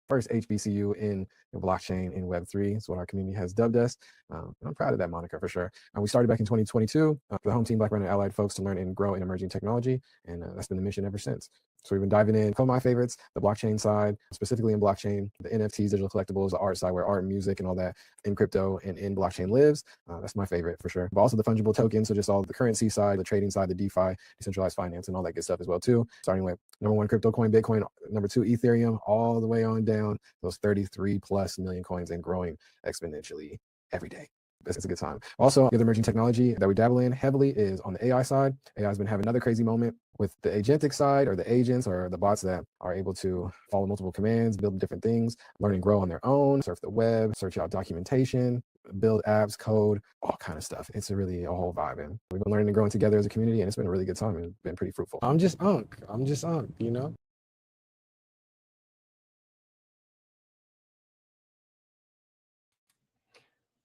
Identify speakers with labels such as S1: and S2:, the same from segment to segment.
S1: first HBCU in blockchain in Web3. It's what our community has dubbed us. And I'm proud of that moniker for sure. We started back in 2022, the home team, Black, Brown, and Allied folks to learn and grow in emerging technology. And that's been the mission ever since. So we've been diving in some of my favorites, the blockchain side, specifically in blockchain, the NFTs, digital collectibles, the art side, where art and music and all that in crypto and in blockchain lives. That's my favorite for sure. But also the fungible tokens, so just all the currency side, the trading side, the DeFi, decentralized finance, and all that good stuff as well too. Starting with number 1 crypto coin, Bitcoin, number 2 Ethereum, all the way on down those 33 plus million coins and growing exponentially every day. It's a good time. Also, the other emerging technology that we dabble in heavily is on the AI side. AI has been having another crazy moment with the agentic side, or the agents or the bots that are able to follow multiple commands, build different things, learn and grow on their own, surf the web, search out documentation, build apps, code, all kind of stuff. It's really a whole vibe. And we've been learning and growing together as a community, and it's been a really good time and been pretty fruitful. I'm just Unc, you know?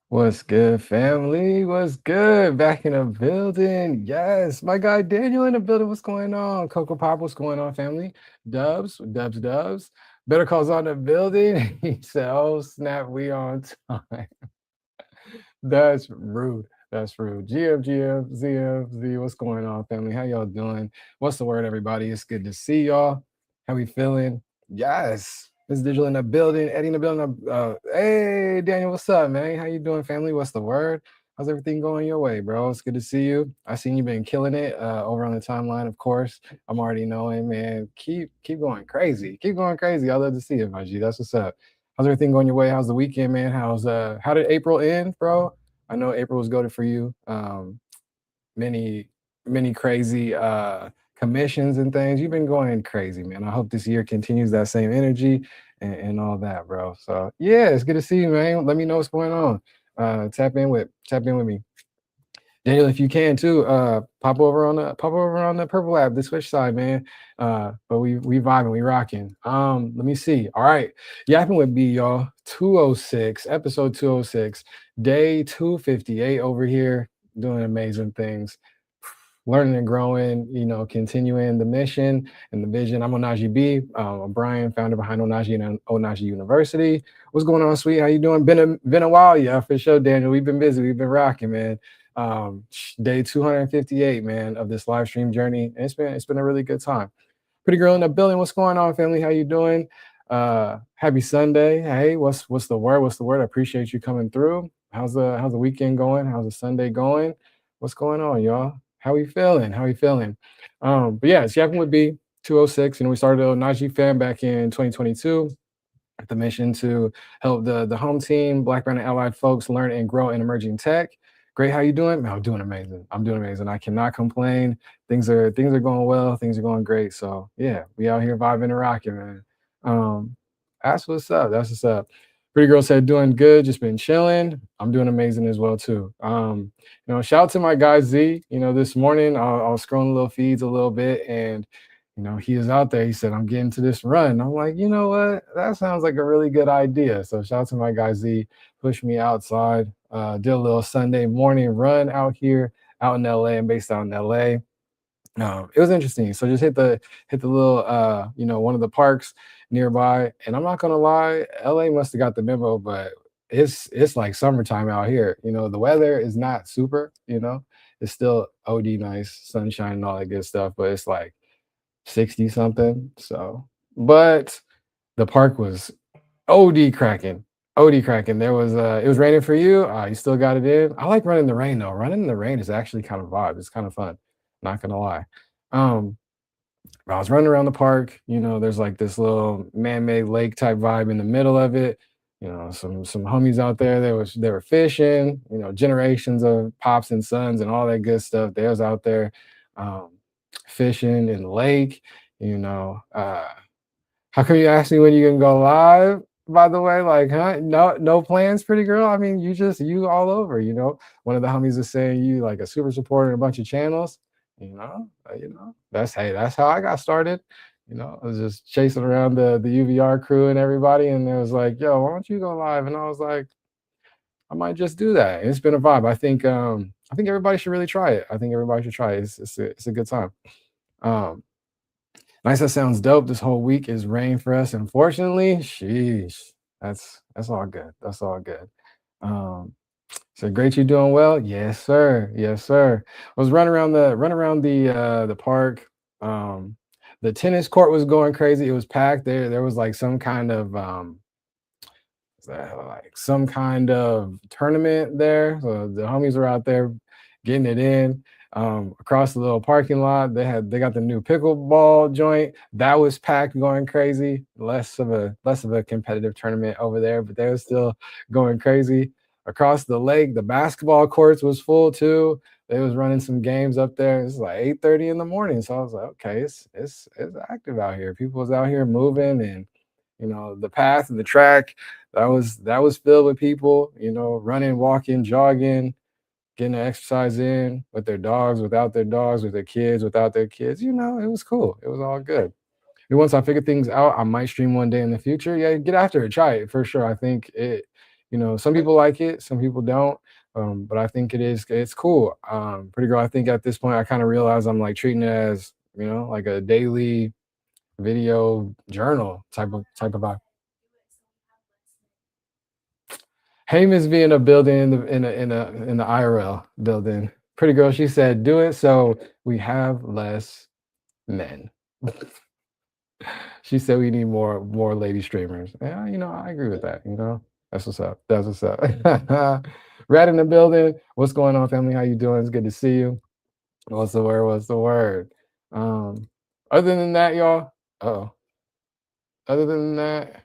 S1: What's good, family? What's good? Back in the building. Yes, my guy Daniel in the building. What's going on? Coco Pop, what's going on, family? Dubs. Better Calls on the building. He said, oh, snap, we on time. That's rude. That's rude. ZFZ, what's going on, family? How y'all doing? What's the word, everybody? It's good to see y'all. How we feeling? Yes. Miss Digital in the building, Eddie in the building. Hey, Daniel, what's up, man? How you doing, family? What's the word? How's everything going your way, bro? It's good to see you. I seen you been killing it over on the timeline, of course. I'm already knowing, man. Keep going crazy. Keep going crazy. I love to see it, my G. That's what's up. How's everything going your way? How's the weekend, man? How did April end, bro? I know April was goated for you. Many, many crazy commissions and things. You've been going crazy, man. I hope this year continues that same energy and all that, bro. So yeah, it's good to see you, man. Let me know what's going on. Tap in with me. Daniel, if you can too, pop over on the purple app, the Switch side, man. But we vibing, we rocking. Let me see. All right, Yappin with B, y'all. 206, episode 206, day 258 over here, doing amazing things, learning and growing, continuing the mission and the vision. I'm Onaji B. I'm Brian, founder behind Onaji and Onaji University. What's going on, sweet? How you doing? Been a while, yeah, for sure, Daniel. We've been busy. We've been rocking, man. Day 258, man, of this live stream journey. And it's been a really good time. Pretty girl in the building. What's going on, family? How you doing? Happy Sunday. Hey, what's the word? What's the word? I appreciate you coming through. How's the weekend going? How's the Sunday going? What's going on, y'all? How we feeling? But yeah, it's Yappin with B 206. We started a Najee fan back in 2022 with the mission to help the home team, Black, Brown, and Allied folks learn and grow in emerging tech. Great, how you doing? Man, I'm doing amazing. I cannot complain. Things are going well. Things are going great. So yeah, we out here vibing and rocking, man. That's what's up. Pretty girl said doing good, just been chilling. I'm doing amazing as well too. Shout out to my guy Z. This morning I was scrolling little feeds a little bit, and he is out there. He said, I'm getting to this run. I'm like, you know what? That sounds like a really good idea. So shout out to my guy Z, pushed me outside, did a little Sunday morning run out here, out in LA. I'm based out in LA. It was interesting. So just hit the little one of the parks nearby. And I'm not gonna lie, LA must have got the memo, but it's like summertime out here. The weather is not super, it's still OD nice, sunshine and all that good stuff, but it's like 60 something. So, but the park was OD cracking. OD cracking. It was raining for you. You still got it in. I like running in the rain though. Running in the rain is actually kind of vibe. It's kind of fun. Not gonna lie. Um, I was running around the park. There's like this little man-made lake type vibe in the middle of it. Some homies out there. They were fishing. Generations of pops and sons and all that good stuff. They was out there fishing in the lake. How come you ask me when you can go live? By the way, like, huh? No plans, pretty girl. I mean, you all over. One of the homies is saying you like a super supporter in a bunch of channels. That's how I got started. I was just chasing around the UVR crew and everybody, and it was like, yo, why don't you go live? And I was like, I might just do that. And it's been a vibe. I think everybody should really try it. I think everybody should try it. It's a good time. Nice, that sounds dope. This whole week is rain for us, unfortunately. Sheesh. That's all good. That's all good. Um, so great you're doing well. Yes, sir. Yes, sir. I was running around the park. Um, the tennis court was going crazy. It was packed there. There was like some kind of like some kind of tournament there. So the homies were out there getting it in. Across the little parking lot, they got the new pickleball joint that was packed, going crazy. Less of a competitive tournament over there, but they were still going crazy. Across the lake, the basketball courts was full too. They was running some games up there. It's like 8:30 in the morning, so I was like, okay, it's active out here. People was out here moving, and the path and the track that was filled with people, running, walking, jogging, getting the exercise in with their dogs, without their dogs, with their kids, without their kids. It was cool. It was all good. And once I figure things out, I might stream one day in the future. Yeah, get after it, try it for sure. I think some people like it, some people don't. But I think it's cool. Pretty girl, I think at this point I kind of realize I'm like treating it as, like a daily video journal type of vibe. Haim is being a building in the IRL building. Pretty girl, she said, "Do it so we have less men." She said we need more lady streamers. Yeah, I agree with that. That's what's up. That's what's up. Rat in the building. What's going on, family? How you doing? It's good to see you. What's the word? What's the word? Um, other than that, y'all. Oh, other than that,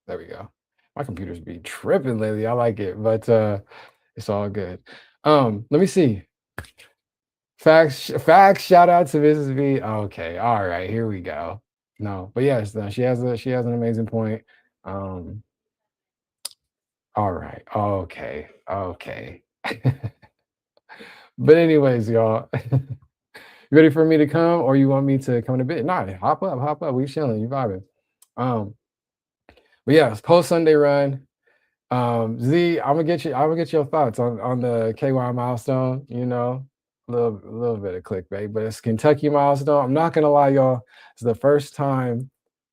S1: there we go. My computer's be tripping lately. I like it, but it's all good. Let me see. Facts. Shout out to Mrs. V. Okay, all right, here we go. No, but yes, no, she has an amazing point. Um, all right, okay. But anyways, y'all, you ready for me to come, or you want me to come in a bit? Nah, hop up. We chilling, you vibing. Um, but yeah, post Sunday run. Z, I'm gonna get your thoughts on the KY milestone, a little bit of clickbait, but it's Kentucky milestone. I'm not gonna lie, y'all. It's the first time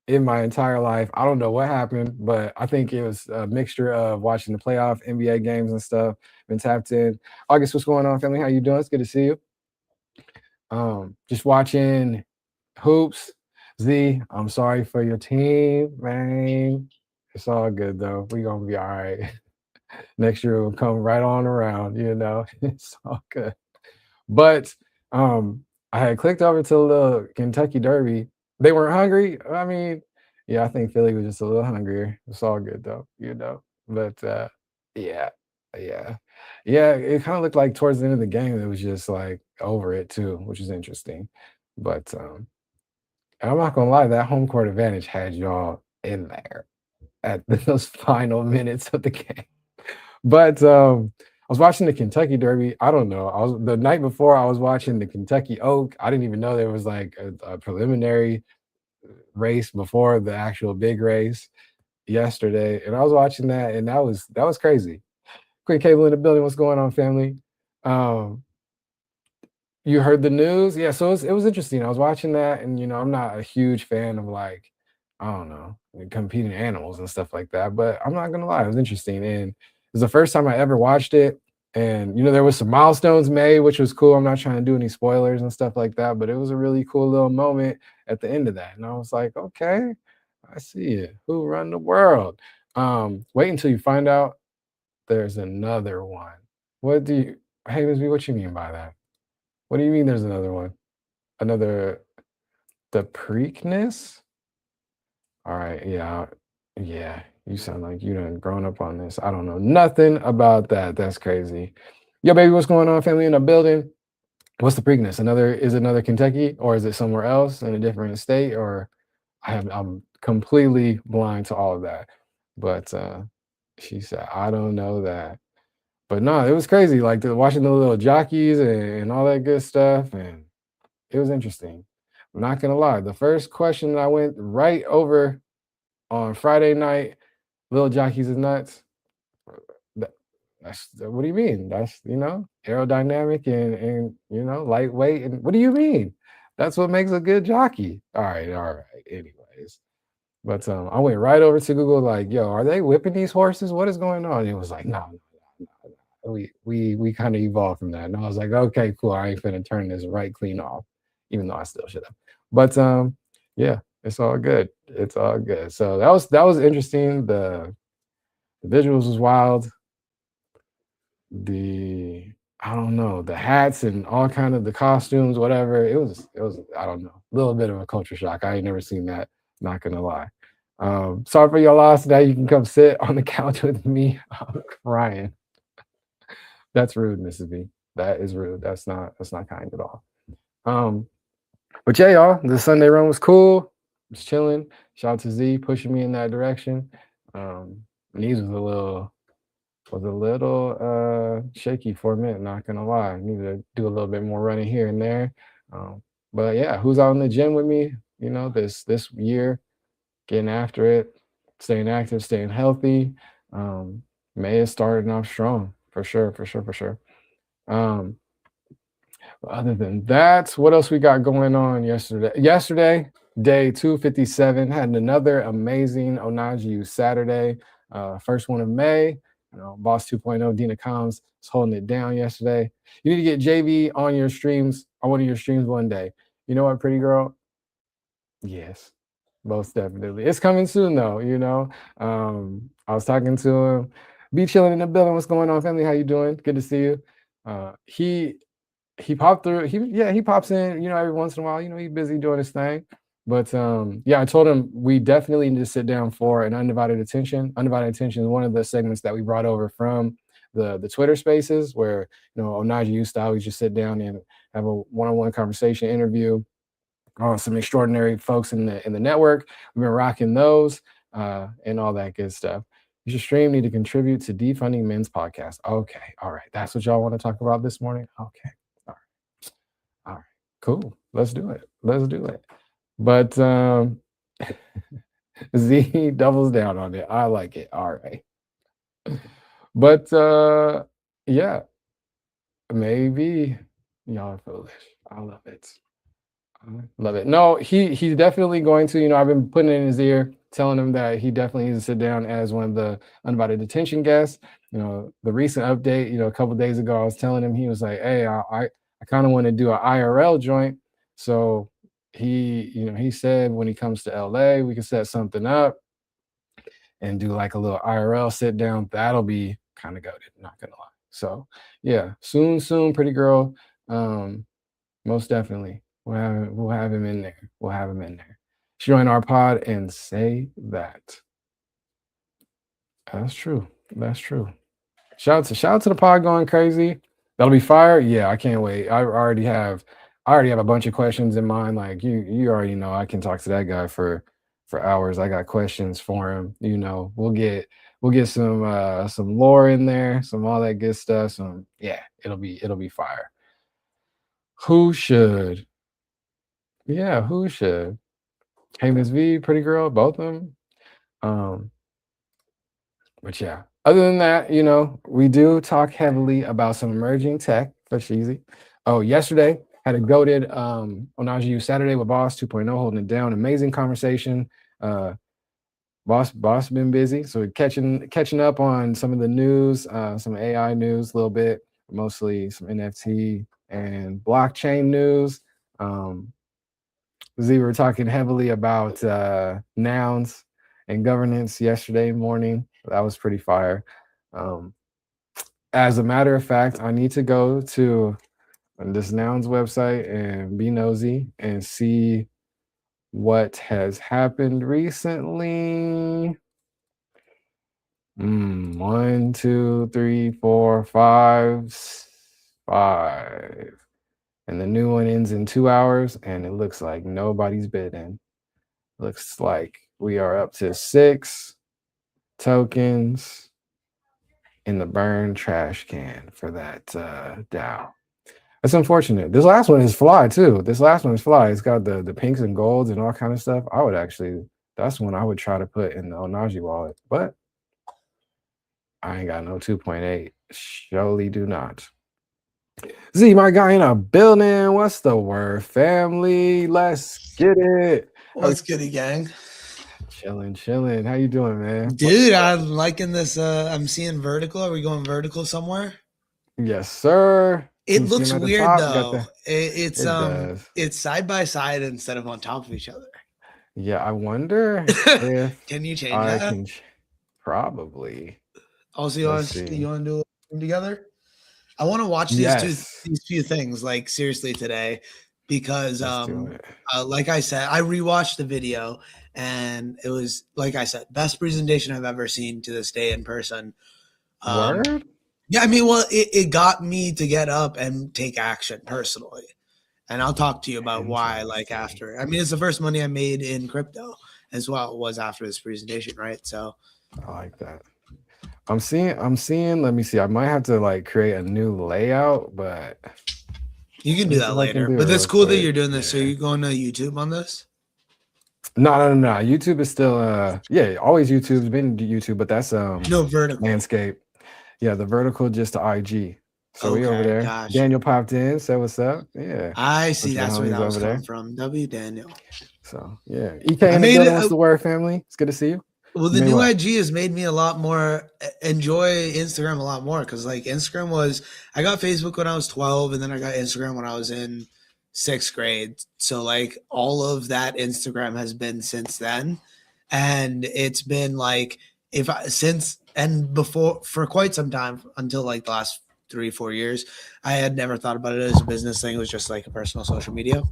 S1: in my entire life. I don't know what happened, but I think it was a mixture of watching the playoff NBA games and stuff. Been tapped in. August, what's going on, family? How you doing? It's good to see you. Just watching hoops. Z, I'm sorry for your team, man. It's all good though. We gonna be all right. Next year will come right on around, it's all good. But I had clicked over to the Kentucky Derby. They weren't hungry. I mean, yeah, I think Philly was just a little hungrier. It's all good though. But yeah, yeah, yeah. It kind of looked like towards the end of the game, it was just like over it too, which is interesting. But and I'm not gonna lie, that home court advantage had y'all in there at those final minutes of the game. But I was watching the Kentucky Derby. I don't know. I was the night before I was watching the Kentucky Oak. I didn't even know there was like a preliminary race before the actual big race yesterday. And I was watching that, and that was crazy. Quick cable in the building. What's going on, family? Um, you heard the news? Yeah, so it was interesting. I was watching that, and I'm not a huge fan of like, I don't know, like, competing animals and stuff like that. But I'm not gonna lie, it was interesting. And it was the first time I ever watched it. And there was some milestones made, which was cool. I'm not trying to do any spoilers and stuff like that, but it was a really cool little moment at the end of that. And I was like, okay, I see it. Who run the world? Wait until you find out there's another one. What do you Hey Miss B, what you mean by that? What do you mean there's another one? Another the Preakness? All right, yeah. Yeah, you sound like you done grown up on this. I don't know nothing about that. That's crazy. Yo, baby, what's going on, family in the building? What's the Preakness? Another Kentucky, or is it somewhere else in a different state? Or I'm completely blind to all of that. But she said, I don't know that. But no, it was crazy. Like watching the little jockeys and all that good stuff. And it was interesting. I'm not gonna lie. The first question I went right over on Friday night, Little Jockeys is nuts. That, what do you mean? That's aerodynamic and lightweight. And what do you mean? That's what makes a good jockey. All right. Anyways, but I went right over to Google, like, yo, are they whipping these horses? What is going on? And it was like, no, we kind of evolved from that. And I was like, okay, cool. I ain't finna turn this right clean off, even though I still should have. But yeah, it's all good. It's all good. So that was interesting. The visuals was wild. The I don't know, the hats and all kind of the costumes, whatever. It was I don't know, a little bit of a culture shock. I ain't never seen that, not gonna lie. Sorry for your loss. Now you can come sit on the couch with me. I'm crying. That's rude, Mrs. B. That is rude. That's not kind at all. Um, but yeah, y'all, the Sunday run was cool. Just chilling. Shout out to Z pushing me in that direction. Knees was a little shaky for a minute, not gonna lie. I need to do a little bit more running here and there. Um, but yeah, who's out in the gym with me? This year, getting after it, staying active, staying healthy. Um, May is starting off strong for sure, for sure, for sure. Um, other than that, what else we got going on yesterday? Yesterday, day 257, had another amazing Onaji Saturday. First one of May. Boss 2.0, Dina Combs is holding it down yesterday. You need to get JV on your streams, on one of your streams one day. You know what, pretty girl? Yes, most definitely. It's coming soon though, you know. I was talking to him. Be chilling in the building. What's going on, family? How you doing? Good to see you. He popped through. He pops in, every once in a while. He's busy doing his thing. But yeah, I told him we definitely need to sit down for an undivided attention. Undivided attention is one of the segments that we brought over from the Twitter spaces where Onaji used to always just sit down and have a one-on-one conversation interview some extraordinary folks in the network. We've been rocking those and all that good stuff. You should stream need to contribute to defunding men's podcast. Okay, all right. That's what y'all want to talk about this morning. Okay, all right, all right, cool. Let's do it. Let's do it. But Z doubles down on it. I like it. All right. But yeah, maybe y'all are foolish. I love it. Love it. No, he's definitely going to. I've been putting it in his ear, telling him that he definitely needs to sit down as one of the undivided attention guests. The recent update, a couple days ago, I was telling him, he was like, "Hey, I kind of want to do an IRL joint." So he said when he comes to LA, we can set something up and do like a little IRL sit down. That'll be kind of goated, not gonna lie. So yeah, soon, pretty girl. Most definitely. We'll have him in there. We'll have him in there. Join our pod and say that. That's true. That's true. Shout out to the pod going crazy. That'll be fire. Yeah, I can't wait. I already have a bunch of questions in mind. Like you already know I can talk to that guy for hours. I got questions for him. We'll get some lore in there, some all that good stuff. Some yeah, it'll be fire. Who should? Yeah, who should? Hey, Miss V, pretty girl, both of them. Um, but yeah, other than that, we do talk heavily about some emerging tech for Sheezy. Oh, yesterday had a goated Onaji Saturday with Boss 2.0 holding it down. Amazing conversation. Boss been busy, so we're catching up on some of the news, some AI news a little bit, mostly some NFT and blockchain news. We were talking heavily about nouns and governance yesterday morning. That was pretty fire. As a matter of fact, I need to go to this nouns website and be nosy and see what has happened recently. 1, 2, 3, 4, 5. And the new one ends in 2 hours, and it looks like nobody's bidding. Looks like we are up to 6 tokens in the burn trash can for that DAO. That's unfortunate. This last one is fly too. It's got the pinks and golds and all kind of stuff. That's one I would try to put in the Onaji wallet, but I ain't got no 2.8. Surely do not. Z, my guy in a building. What's the word, family? Let's get it. How we
S2: What's goody, gang?
S1: chilling, chilling. How you doing, man? What's
S2: Dude, I'm liking this. I'm seeing vertical. Are we going vertical somewhere?
S1: yes, sir. Can
S2: It
S1: you see him
S2: looks
S1: at the
S2: weird
S1: top? Got
S2: though.
S1: the it
S2: It's
S1: does.
S2: it's side by side instead of on top of each other.
S1: Yeah, I wonder if
S2: Can you change
S1: I
S2: that?
S1: can probably.
S2: Also, you
S1: Let's
S2: want to
S1: see.
S2: you want to do them together? I want to watch
S1: Yes,
S2: these few things like seriously today because
S1: let's do it.
S2: like I said, I rewatched the video and it was like I said, best presentation I've ever seen to this day in person. Um,
S1: Word?
S2: Yeah, I mean, well, it got me to get up and take action personally. And I'll talk to you about why, like,
S1: Interesting.
S2: after. I mean, it's the first money I made in crypto as well. It was after this presentation, right? So
S1: I like that. I'm seeing, let me see. I might have to like create a new layout, but
S2: you can
S1: let
S2: do
S1: me see
S2: that
S1: if I can
S2: later.
S1: do it
S2: But that's
S1: real
S2: cool that
S1: quick.
S2: you're doing this. So
S1: Yeah.
S2: you're going to YouTube on this?
S1: No, no, no, no. YouTube is still yeah, always YouTube's been YouTube, but that's
S2: No, vertical.
S1: landscape. Yeah, the vertical just to IG. So we over
S2: Okay,
S1: there.
S2: gotcha.
S1: Daniel popped in, said what's up. Yeah.
S2: I see.
S1: Bunch of the
S2: That's where
S1: homies
S2: that was
S1: over
S2: coming
S1: there.
S2: from. W. Daniel.
S1: So yeah. EK
S2: I
S1: in the
S2: made
S1: building.
S2: it.
S1: What's the word, family? It's good to see you.
S2: Well,
S1: You
S2: the
S1: made
S2: new
S1: what?
S2: IG has made me a lot more enjoy Instagram a lot more because like Instagram was I got Facebook when I was 12 and then I got Instagram when I was in sixth grade. So like all of that Instagram has been since then. And it's been like if I since and before for quite some time until like the last 3, 4 years, I had never thought about it as a business thing. It was just like a personal social media.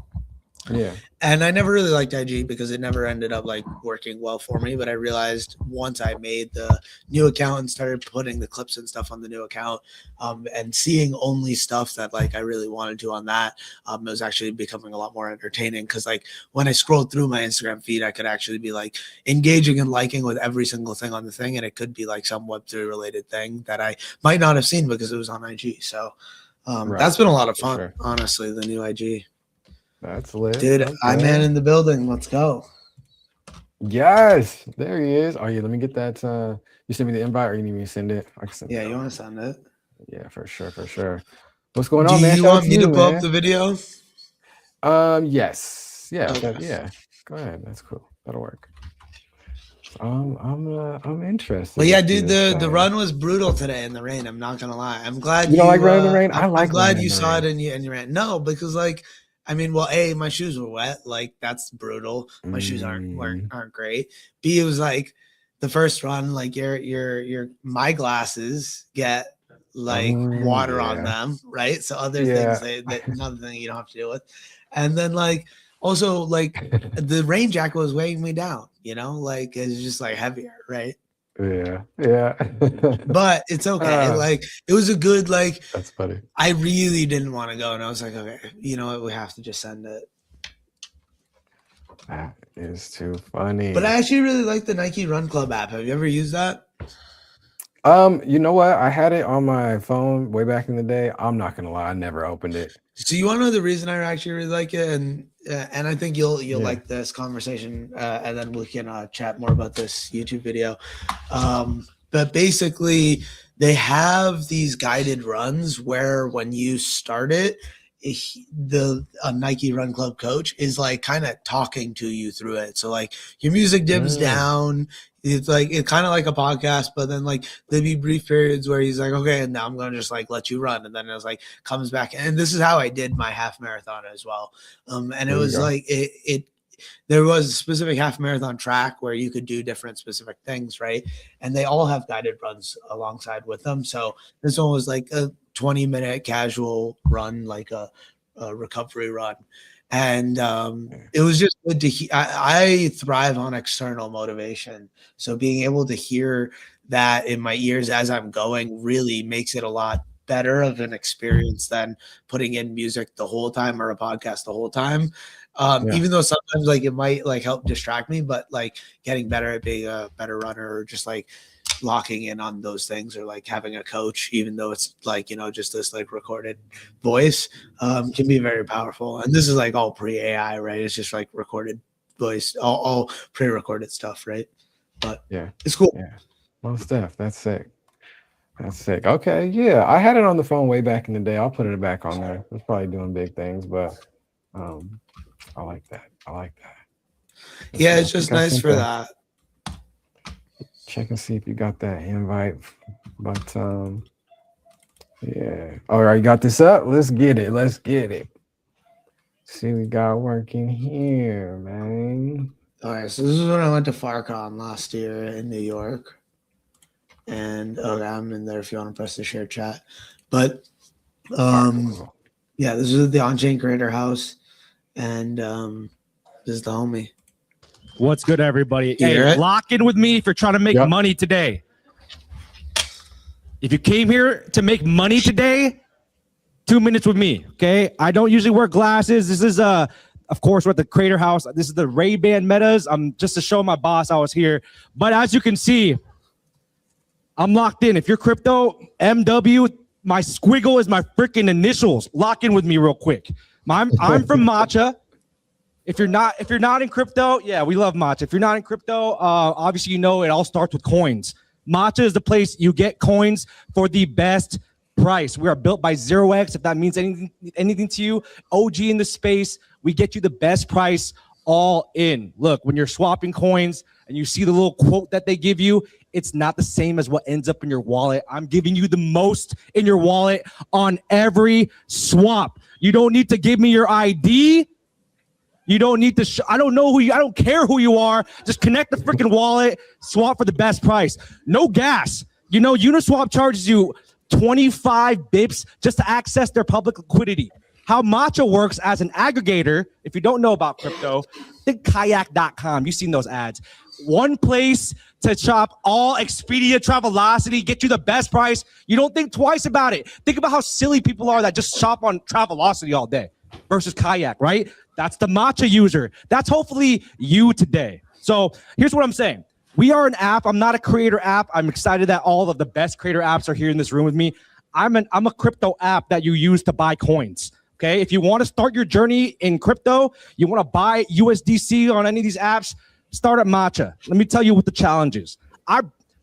S1: Yeah.
S2: And I never really liked IG because it never ended up like working well for me. But I realized once I made the new account and started putting the clips and stuff on the new account, and seeing only stuff that like I really wanted to on that, it was actually becoming a lot more entertaining. Because like when I scrolled through my Instagram feed, I could actually be like engaging and liking with every single thing on the thing, and it could be like some Web3 related thing that I might not have seen because it was on IG. So
S1: Right.
S2: that's been a lot of
S1: For
S2: fun,
S1: sure.
S2: honestly. The new IG.
S1: That's lit.
S2: Dude, I man
S1: Okay.
S2: in the building. Let's go.
S1: Yes. There he is. Oh yeah, let me get that. You send me the invite or you need me to send it? I can send it
S2: Yeah, you
S1: over.
S2: want to send it?
S1: Yeah, for sure, for sure. What's going
S2: Do
S1: on, man?
S2: you
S1: Shout out
S2: want
S1: to
S2: me to
S1: you,
S2: pull up
S1: man.
S2: the video?
S1: Yes. Yeah,
S2: Okay.
S1: yeah. Go ahead. That's cool. That'll work. I'm
S2: Well,
S1: interested to
S2: yeah,
S1: see
S2: dude,
S1: this
S2: the
S1: thing.
S2: run was brutal today in the rain. I'm not gonna lie. I'm glad
S1: You don't like
S2: you.
S1: running in the rain? I
S2: I'm
S1: like running
S2: glad
S1: in
S2: you
S1: the
S2: saw it
S1: rain.
S2: and you ran. No, because like, I mean, well, a my shoes were wet. Like that's brutal. My shoes
S1: Mm,
S2: aren't great. B it was like the first run. Like your my glasses get like water on
S1: yeah.
S2: them, right? So other things
S1: Yeah.
S2: that another thing you don't have to deal with, and then like also like the rain jacket was weighing me down. You know, like it's just like heavier, right?
S1: Yeah. Yeah.
S2: But it's okay.
S1: Ah,
S2: Like it was a good like
S1: that's funny.
S2: I really didn't want to go and I was like, okay, you know what, we have to just send it.
S1: That is too
S2: But I
S1: funny.
S2: actually really like the Nike Run Club app. Have you ever used that?
S1: You know what? I had it on my phone way back in the day. I'm not gonna lie, I never opened it.
S2: So you want to know the reason I actually really like it, and I think you'll
S1: Yeah.
S2: like this conversation, and then we can chat more about this YouTube video. But basically, they have these guided runs where when you start it, the Nike Run Club coach is like kind of talking to you through it. So like your music dims
S1: Mm,
S2: down. It's like it's kind of like a podcast, but then like there'd be brief periods where he's like, okay, and now I'm gonna just like let you run, and then it was like comes back, and this is how I did my half marathon as well. And it
S1: there you
S2: was
S1: go.
S2: like it there was a specific half marathon track where you could do different specific things, right? And they all have guided runs alongside with them. So this one was like a 20-minute casual run, like a recovery run. And
S1: Yeah.
S2: it was just good to I thrive on external motivation. So being able to hear that in my ears as I'm going really makes it a lot better of an experience than putting in music the whole time or a podcast the whole time.
S1: Yeah.
S2: Even though sometimes like it might like help distract me, but like getting better at being a better runner or just like locking in on those things or like having a coach, even though it's like, you know, just this like recorded voice, can be very powerful. And this is like all pre AI, right? It's just like recorded voice, all pre recorded stuff, right? But
S1: Yeah.
S2: it's cool.
S1: Yeah. Most stuff. That's sick. That's sick. Okay, yeah, I had it on the phone way back in the day. I'll put it back on there. It's probably doing big things, but um, I like that. I like that. Let's
S2: Yeah,
S1: see. I
S2: it's
S1: think
S2: just
S1: I
S2: nice
S1: sent
S2: for
S1: the
S2: that.
S1: check and see if you got that invite. But yeah. All right, you got this up. Let's get it. Let's get it. See, we got working here, man.
S2: All right, so this is when I went to FarCon last year in New York. And okay, I'm in there if you want to press the share chat. But
S1: Cool.
S2: yeah, this is the on-chain creator house. And this is the homie.
S3: What's good, everybody?
S2: You hear
S3: Hey,
S2: it?
S3: lock in with me if you're trying to make
S1: Yep.
S3: money today. If you came here to make money today, 2 minutes with me, okay? I don't usually wear glasses. This is, of course, we're at the Creator House. This is the Ray-Ban Metas. Just to show my boss I was here. But as you can see, I'm locked in. If you're crypto, MW, my squiggle is my freaking initials. Lock in with me real quick. I'm from Matcha. If you're not in crypto, yeah, we love Matcha. If you're not in crypto, obviously you know it all starts with coins. Matcha is the place you get coins for the best price. We are built by 0x. If that means anything to you, OG in the space, we get you the best price all in. Look, when you're swapping coins and you see the little quote that they give you, it's not the same as what ends up in your wallet. I'm giving you the most in your wallet on every swap. You don't need to give me your ID. You don't need to, I don't know who you, I don't care who you are. Just connect the freaking wallet, swap for the best price. No gas. You know, Uniswap charges you 25 bips just to access their public liquidity. How Matcha works as an aggregator, if you don't know about crypto, think kayak.com. You've seen those ads. One place to shop all Expedia, Travelocity, get you the best price. You don't think twice about it. Think about how silly people are that just shop on Travelocity all day versus Kayak, right? That's the Matcha user. That's hopefully you today. So here's what I'm saying. We are an app. I'm not a creator app. I'm excited that all of the best creator apps are here in this room with me. I'm a crypto app that you use to buy coins. Okay, if you want to start your journey in crypto, you want to buy USDC on any of these apps, start at Matcha. Let me tell you what the challenge is.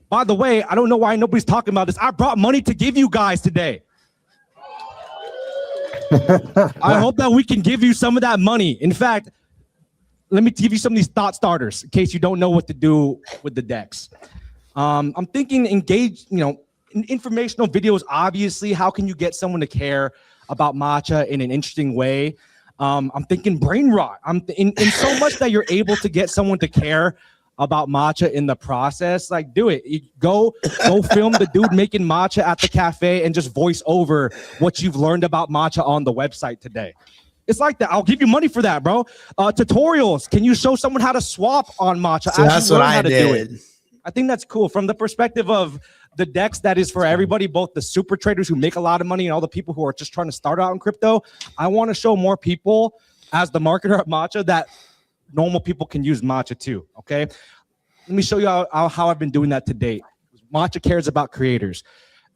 S3: By the way, I don't know why nobody's talking about this. I brought money to give you guys today. I hope that we can give you some of that money. In fact, let me give you some of these thought starters in case you don't know what to do with the DEX. I'm thinking engage, informational videos, obviously. How can you get someone to care about Matcha in an interesting way? I'm thinking brain rot. In so much that you're able to get someone to care about Matcha in the process. Like, do it. You go film the dude making Matcha at the cafe and just voice over what you've learned about Matcha on the website today. It's like that. I'll give you money for that, bro. Tutorials. Can you show someone how to swap on Matcha?
S2: So that's what I did.
S3: I think that's cool from the perspective of the DEX that is for everybody, both the super traders who make a lot of money and all the people who are just trying to start out in crypto. I want to show more people as the marketer of Matcha that normal people can use Matcha too, okay? Let me show you how I've been doing that to date. Matcha cares about creators.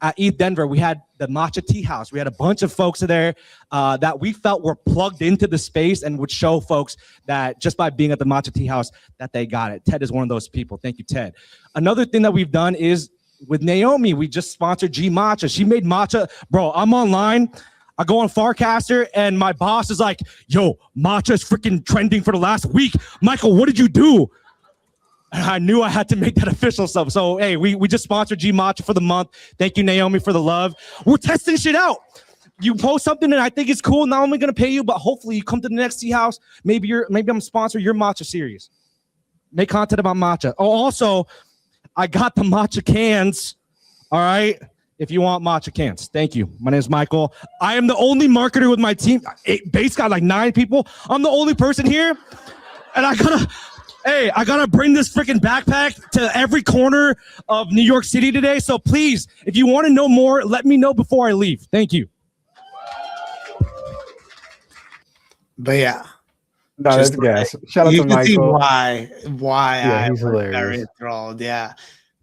S3: At ETH Denver, we had the Matcha Tea House. We had a bunch of folks there that we felt were plugged into the space and would show folks that just by being at the Matcha Tea House that they got it. Ted is one of those people. Thank you, Ted. Another thing that we've done is with Naomi, we just sponsored G Matcha. She made matcha. Bro, I'm online. I go on Farcaster and my boss is like, yo, matcha is freaking trending for the last week. Michael, what did you do? And I knew I had to make that official stuff. So, hey, we just sponsored G Matcha for the month. Thank you, Naomi, for the love. We're testing shit out. You post something and I think it's cool. Not only gonna pay you, but hopefully you come to the next Tea House. Maybe I'm sponsoring your matcha series. Make content about matcha. Oh, also, I got the matcha cans. All right. If you want matcha cans, thank you. My name is Michael. I am the only marketer with my team. Base got like 9 people. I'm the only person here. And I gotta bring this freaking backpack to every corner of New York City today. So please, if you want to know more, let me know before I leave. Thank you.
S2: But yeah.
S1: No, that's gas. Shout out to Michael.
S2: See why
S1: yeah,
S2: I
S1: he's
S2: was
S1: hilarious.
S2: very enthralled. Yeah.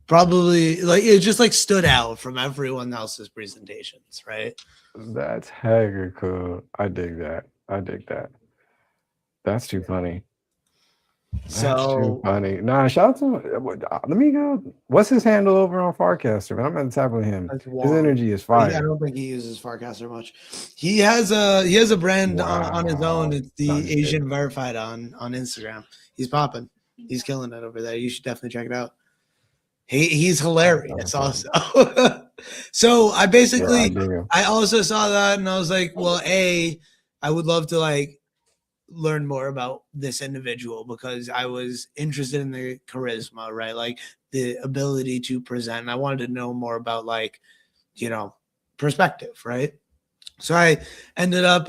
S2: Probably like it just like stood out from everyone else's presentations, right?
S1: That's hella cool. I dig that. That's too funny. That's too
S2: So
S1: funny. Nah, shout out to let me go. What's his handle over on Farcaster? But I'm gonna tap with him.
S2: that's
S1: His
S2: Wong.
S1: energy is
S2: I
S1: fire.
S2: don't think he uses Farcaster much. He has a brand on his own.
S1: Wow.
S2: It's
S1: No,
S2: the
S1: just kidding.
S2: Asian Verified on Instagram. He's popping. He's killing it over there. You should definitely check it out. He's hilarious also. So I
S1: Yeah, I
S2: basically
S1: dig him.
S2: I also saw that and I was like, well, I would love to like learn more about this individual because I was interested in the charisma, right? Like the ability to present. I wanted to know more about like, you know, perspective, right? So I ended up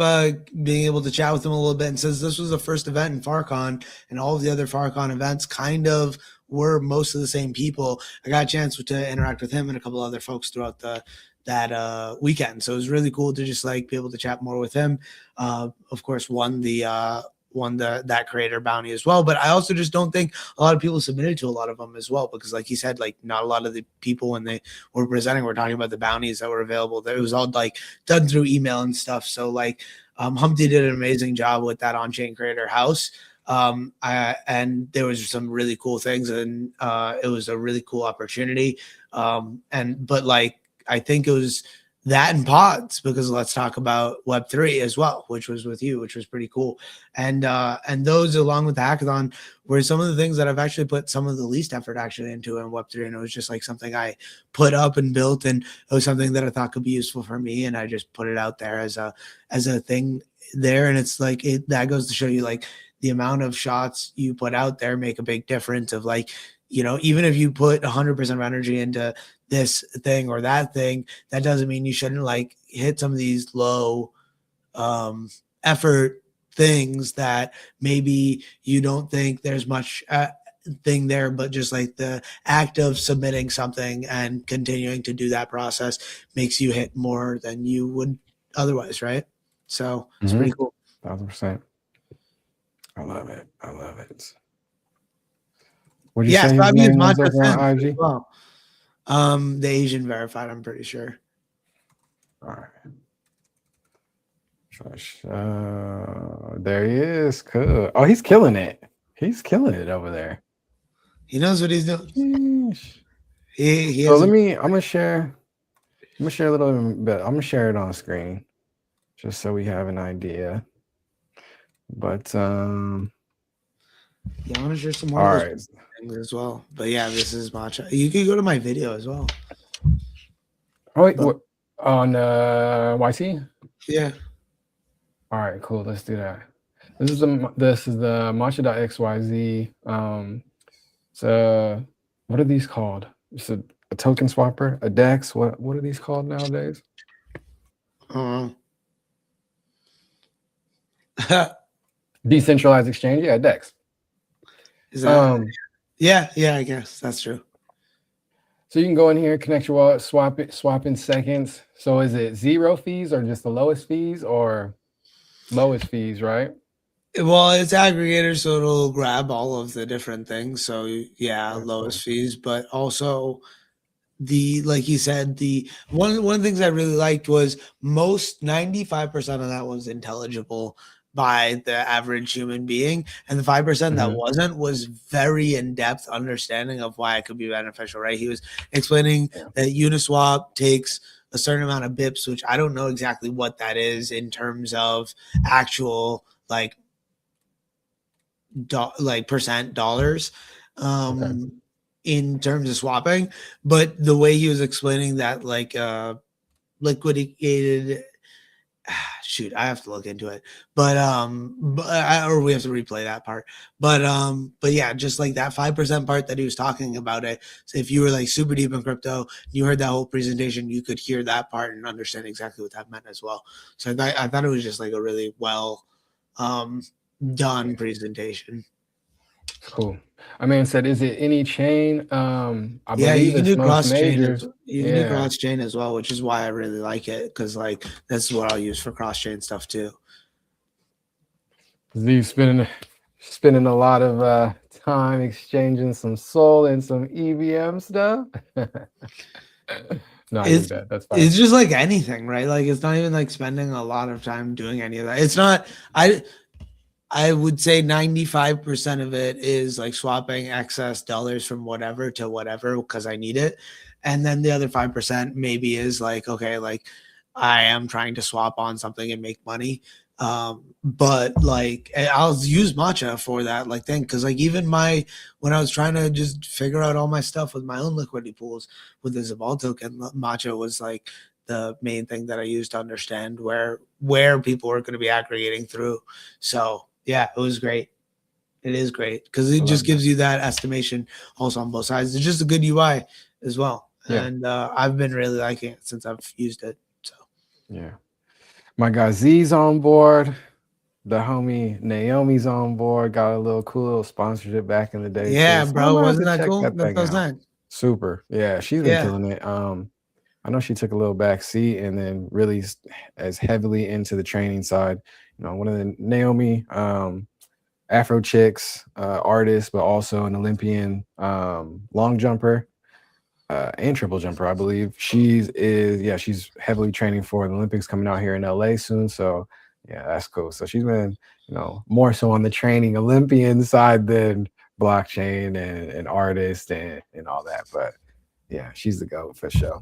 S2: being able to chat with him a little bit. And since this was the first event in FarCon and all of the other FarCon events kind of were most of the same people, I got a chance to interact with him and a couple other folks throughout that weekend. So it was really cool to just like be able to chat more with him. Of course, won that creator bounty as well. But I also just don't think a lot of people submitted to a lot of them as well because, like he said, like not a lot of the people when they were presenting were talking about the bounties that were available. That it was all like done through email and stuff. So like Humpty did an amazing job with that on-chain creator house. And there was some really cool things, and it was a really cool opportunity. But like I think it was that and pods because let's talk about Web3 as well, which was with you, which was pretty cool. And those along with the hackathon were some of the things that I've actually put some of the least effort actually into in Web3. And it was just like something I put up and built, and it was something that I thought could be useful for me. And I just put it out there as a thing there. And it's like that goes to show you like the amount of shots you put out there make a big difference of like, you know, even if you put 100% of energy into this thing or that thing, that doesn't mean you shouldn't like hit some of these low effort things that maybe you don't think there's much thing there, but just like the act of submitting something and continuing to do that process makes you hit more than you would otherwise, right? So it's pretty cool.
S1: 1,000%. I love it. I love it. Would you
S2: Yeah,
S1: say
S2: so
S1: his
S2: I've used
S1: name was
S2: Mantra
S1: over on
S2: since as
S1: IG?
S2: well. The Asian Verified, I'm pretty sure.
S1: All right. There he is. Cool. Oh, he's killing it. He's killing it over there.
S2: He knows what he's doing.
S1: Sheesh.
S2: He
S1: So
S2: has
S1: I'm gonna share a little bit. I'm gonna share it on screen just so we have an idea. But
S2: I want to share some more
S1: all
S2: of
S1: right.
S2: those things as well. But yeah, this is matcha. You could go to my video as well.
S1: Oh wait, what, on YT?
S2: Yeah.
S1: All right, cool. Let's do that. This is the matcha.xyz. So what are these called? It's a token swapper, a DEX. What are these called nowadays? Decentralized exchange. Yeah, DEX.
S2: Is that yeah, I guess that's true.
S1: So you can go in here, connect your wallet, swap in seconds. So is it 0 fees or just the lowest fees or lowest fees, right?
S2: Well, it's aggregator, so it'll grab all of the different things. So yeah,
S1: That's
S2: lowest
S1: cool.
S2: fees, but also like you said, the one of the things I really liked was most 95% of that was intelligible by the average human being, and the 5% that wasn't was very in-depth understanding of why it could be beneficial, right? He was explaining that Uniswap takes a certain amount of bips, which I don't know exactly what that is in terms of actual like percent dollars. In terms of swapping, but the way he was explaining that like liquidated shoot, I have to look into it, but or we have to replay that part, but yeah, just like that 5% part that he was talking about it. So if you were like super deep in crypto, you heard that whole presentation, you could hear that part and understand exactly what that meant as well. So I thought it was just like a really well done presentation.
S1: Cool. I mean, said, is it any chain? I
S2: Yeah,
S1: believe
S2: you can
S1: it's
S2: do
S1: most
S2: cross chain.
S1: majors.
S2: You can do cross chain as well, which is why I really like it because like that's what I'll use for cross chain stuff too.
S1: You've spending a lot of time exchanging some SOL and some EVM stuff. No, I do that. That's fine.
S2: It's just like anything, right? Like it's not even like spending a lot of time doing any of that. It's not. I would say 95% of it is like swapping excess dollars from whatever to whatever because I need it. And then the other 5% maybe is like, okay, like I am trying to swap on something and make money. But like I'll use matcha for that like thing because like even when I was trying to just figure out all my stuff with my own liquidity pools with the Zabal token, matcha was like the main thing that I used to understand where people are going to be aggregating through. So yeah, it was great. It is great because it just gives you that estimation also on both sides. It's just a good UI as well.
S1: Yeah.
S2: And I've been really liking it since I've used it. So
S1: yeah. My guy Z's on board. The homie Naomi's on board. Got a little cool little sponsorship back in the day.
S2: yeah,
S1: Too. So
S2: bro,
S1: I'm gonna have
S2: wasn't
S1: to
S2: that
S1: check
S2: cool?
S1: that
S2: That
S1: thing
S2: feels
S1: out.
S2: nice.
S1: Super. Yeah, she's been killing it. I know she took a little back seat and then really as heavily into the training side. You know, one of the Naomi Afro chicks, artist, but also an Olympian long jumper and triple jumper, I believe. She's heavily training for the Olympics coming out here in LA soon. So yeah, that's cool. So she's been, more so on the training Olympian side than blockchain and artist and all that. But yeah, she's the GOAT for sure.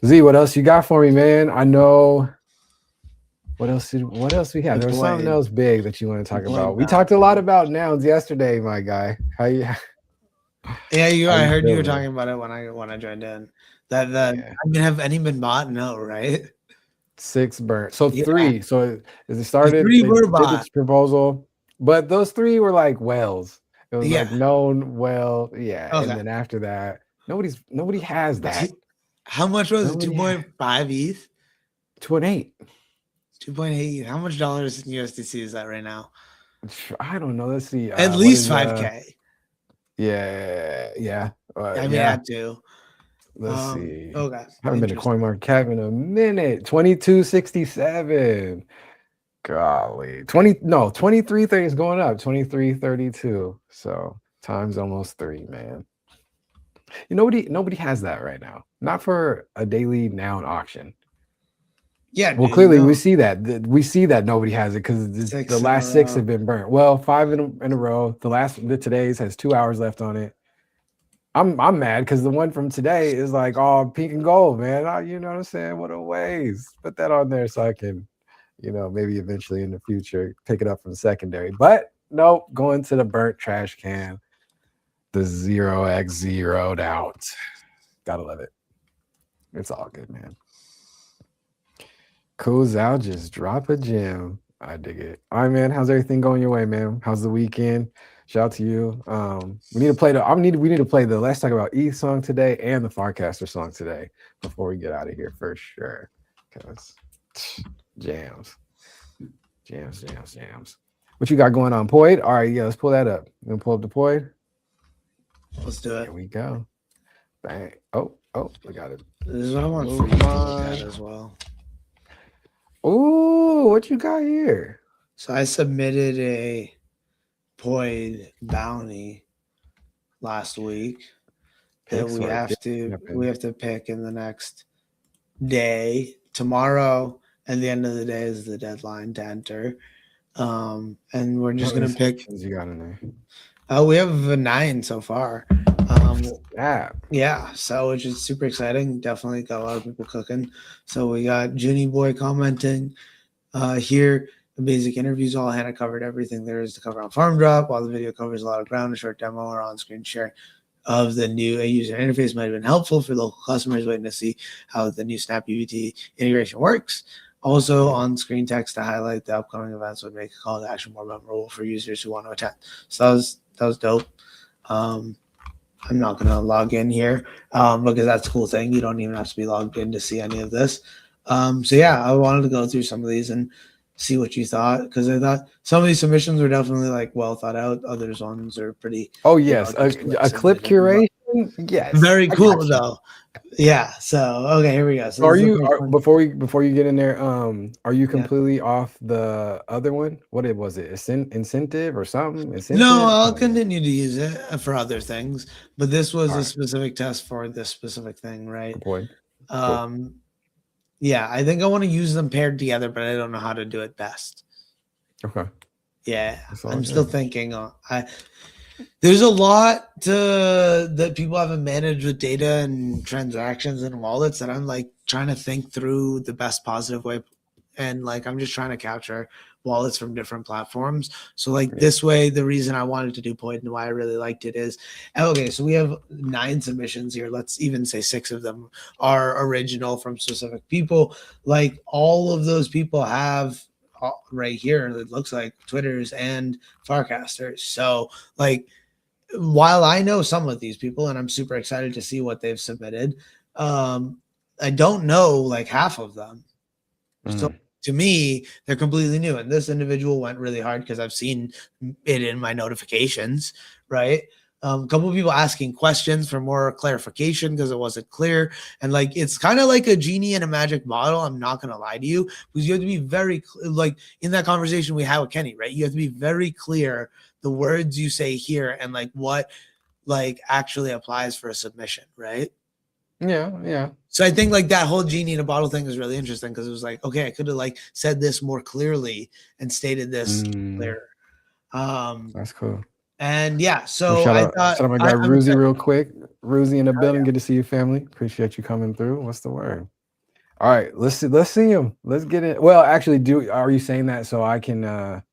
S1: Z, what else you got for me, man? I know. What else we have? There was something else big that you want to talk about. We talked a lot about nouns yesterday, my guy. How you?
S2: Yeah, I heard you were talking about it when I joined in. Have any been bought? No, right?
S1: 6 burnt. So 3. So as it started,
S2: they
S1: did this proposal, but those 3 were like wells. It was like known well, yeah. Okay. And then after that, nobody has that.
S2: How much was it? 2.5 ETH?
S1: 2.8.
S2: 2.8. How much dollars in USDC is that right now?
S1: I don't know. Let's see.
S2: At least 5K.
S1: Yeah.
S2: I mean, I had to.
S1: Let's see.
S2: Okay.
S1: Haven't been to CoinMarketCap in a minute. 2267. Golly. 2330 is going up. 2332. So times almost 3, man. Nobody has that right now. Not for a daily noun auction.
S2: Yeah.
S1: Well, clearly we see that. We see that nobody has it because the last 6 have been burnt. Well, 5 in a row. The today's has 2 hours left on it. I'm mad because the one from today is like all pink and gold, man. You know what I'm saying? What a waste. Put that on there so I can, maybe eventually in the future pick it up from secondary. But nope, going to the burnt trash can. The 0x zeroed out. Gotta love it. It's all good, man. Cool's out, just drop a gem. I dig it. All right, man. How's everything going your way, man? How's the weekend? Shout out to you. We need to play the Let's Talk About ETH song today and the Farcaster song today before we get out of here for sure. Because jams. What you got going on, Poid? All right, yeah, let's pull that up. You gonna pull up the Poid?
S2: Let's do it.
S1: Here we go. Bang. Oh, we got it.
S2: This is what I want for you to look at as well.
S1: Oh, what you got here?
S2: So I submitted a Poid bounty last week that we have to pick in the next day. Tomorrow and the end of the day is the deadline to enter. And we're just gonna pick.
S1: You got in there?
S2: We have a 9 so far. Yeah, so which is super exciting. Definitely got a lot of people cooking. So we got Junie Boy commenting here. The basic interviews, all Hannah covered everything there is to cover on Farm Drop, while the video covers a lot of ground. A short demo or on-screen sharing of the new user interface might have been helpful for local customers waiting to see how the new Snap UVT integration works. Also, on-screen text to highlight the upcoming events would make a call to action more memorable for users who want to attend. So that was dope. I'm not going to log in here because that's a cool thing. You don't even have to be logged in to see any of this. So yeah, I wanted to go through some of these and see what you thought, because I thought some of these submissions were definitely like well thought out. Others ones are pretty.
S1: Oh yes, a clip curation. Yes,
S2: very cool though. Yeah. So okay, here we go. So
S1: before you get in there? Are you completely off the other one? What was it? Incentive or something?
S2: No, I'll continue to use it for other things, but this was a specific test for this specific thing, right?
S1: Cool.
S2: Yeah, I think I want to use them paired together, but I don't know how to do it best.
S1: Okay.
S2: Yeah,
S1: It's all
S2: I'm still
S1: good.
S2: thinking. There's a lot that people haven't managed with data and transactions and wallets that I'm like trying to think through the best positive way, and like I'm just trying to capture wallets from different platforms. So like
S1: Yeah.
S2: this way, the reason I wanted to do Point and why I really liked it is okay. So we have 9 submissions here. Let's even say 6 of them are original from specific people. Like all of those people have right here. It looks like Twitters and Farcasters. So like while I know some of these people and I'm super excited to see what they've submitted, I don't know like half of them. So
S1: Mm.
S2: to me, they're completely new. And this individual went really hard because I've seen it in my notifications, right? A couple of people asking questions for more clarification because it wasn't clear. And like it's kind of like a genie in a magic bottle. I'm not gonna lie to you, because you have to be very like in that conversation we had with Kenny, right? You have to be very clear the words you say here and like what like actually applies for a submission, right?
S1: Yeah, yeah.
S2: So I think like that whole genie in a bottle thing is really interesting because it was like, okay, I could have like said this more clearly and stated this
S1: Mm,
S2: clearer. Um,
S1: that's cool.
S2: and yeah,
S1: Well,
S2: so I thought
S1: shout out my guy
S2: I'm
S1: Ruzy
S2: excited.
S1: real quick. Ruzy in the
S2: Oh,
S1: building. Good to see you, family. Appreciate you coming through. What's the word? All right, let's see him. Let's get it. Well, actually, are you saying that so I can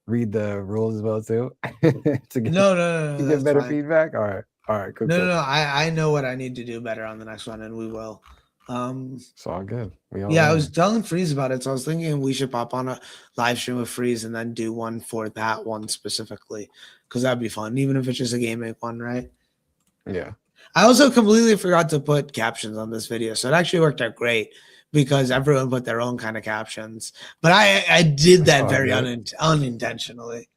S1: read the rules as well too to get
S2: No,
S1: get
S2: that's
S1: better
S2: fine.
S1: feedback? All right, cool, cool.
S2: I know what I need to do better on the next one, and we will.
S1: It's all good. We all
S2: Yeah, I was
S1: learning.
S2: telling Freeze about it, so I was thinking we should pop on a live stream with Freeze and then do one for that one specifically, because that'd be fun, even if it's just a gaming one, right?
S1: Yeah.
S2: I also completely forgot to put captions on this video, so it actually worked out great because everyone put their own kind of captions. But I did
S1: It's
S2: that
S1: all
S2: very
S1: good.
S2: unintentionally.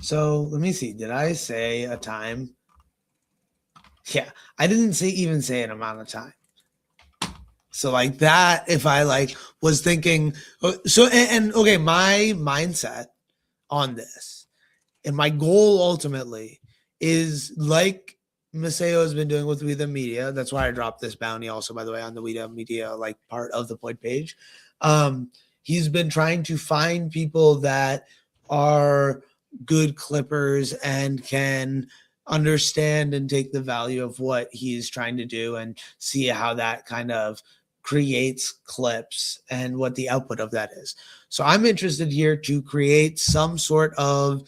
S2: So let me see. Did I say a time? Yeah, I didn't even say an amount of time. So like that, if I like was thinking, and okay, my mindset on this and my goal ultimately is like Maseo has been doing with We the Media. That's why I dropped this bounty also, by the way, on the We the Media like part of the point page. He's been trying to find people that are good clippers and can understand and take the value of what he's trying to do and see how that kind of creates clips and what the output of that is. So I'm interested here to create some sort of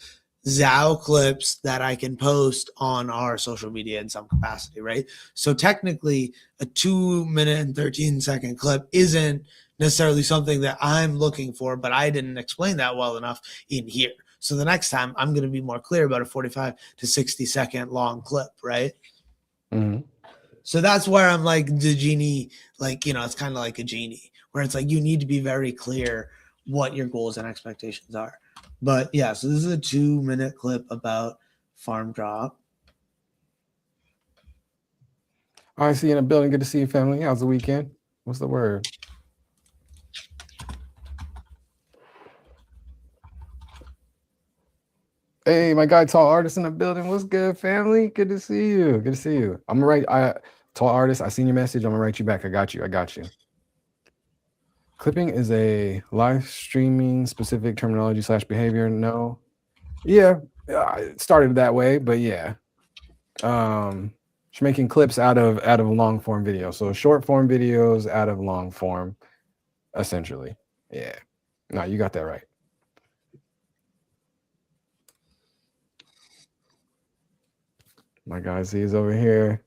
S2: Zao clips that I can post on our social media in some capacity, right? So technically, a 2 minute and 13-second clip isn't necessarily something that I'm looking for, but I didn't explain that well enough in here. So the next time I'm going to be more clear about a 45 to 60-second long clip, right?
S1: Mhm.
S2: So that's where I'm like the genie, like, you know, it's kind of like a genie where it's like you need to be very clear what your goals and expectations are. But yeah, so this is a 2-minute clip about farm drop.
S1: All right, see you in the building. Good to see you, family. How's the weekend? What's the word? Hey, my guy, tall artist in the building. What's good, family? Good to see you. Good to see you. I'm gonna write. Tall artist. I seen your message. I'm gonna write you back. I got you. I got you. Clipping is a live streaming specific terminology / behavior. No. Yeah, it started that way, but yeah. Just making clips out of long form video. So short form videos out of long form, essentially. Yeah. No, you got that right. My guy Z is over here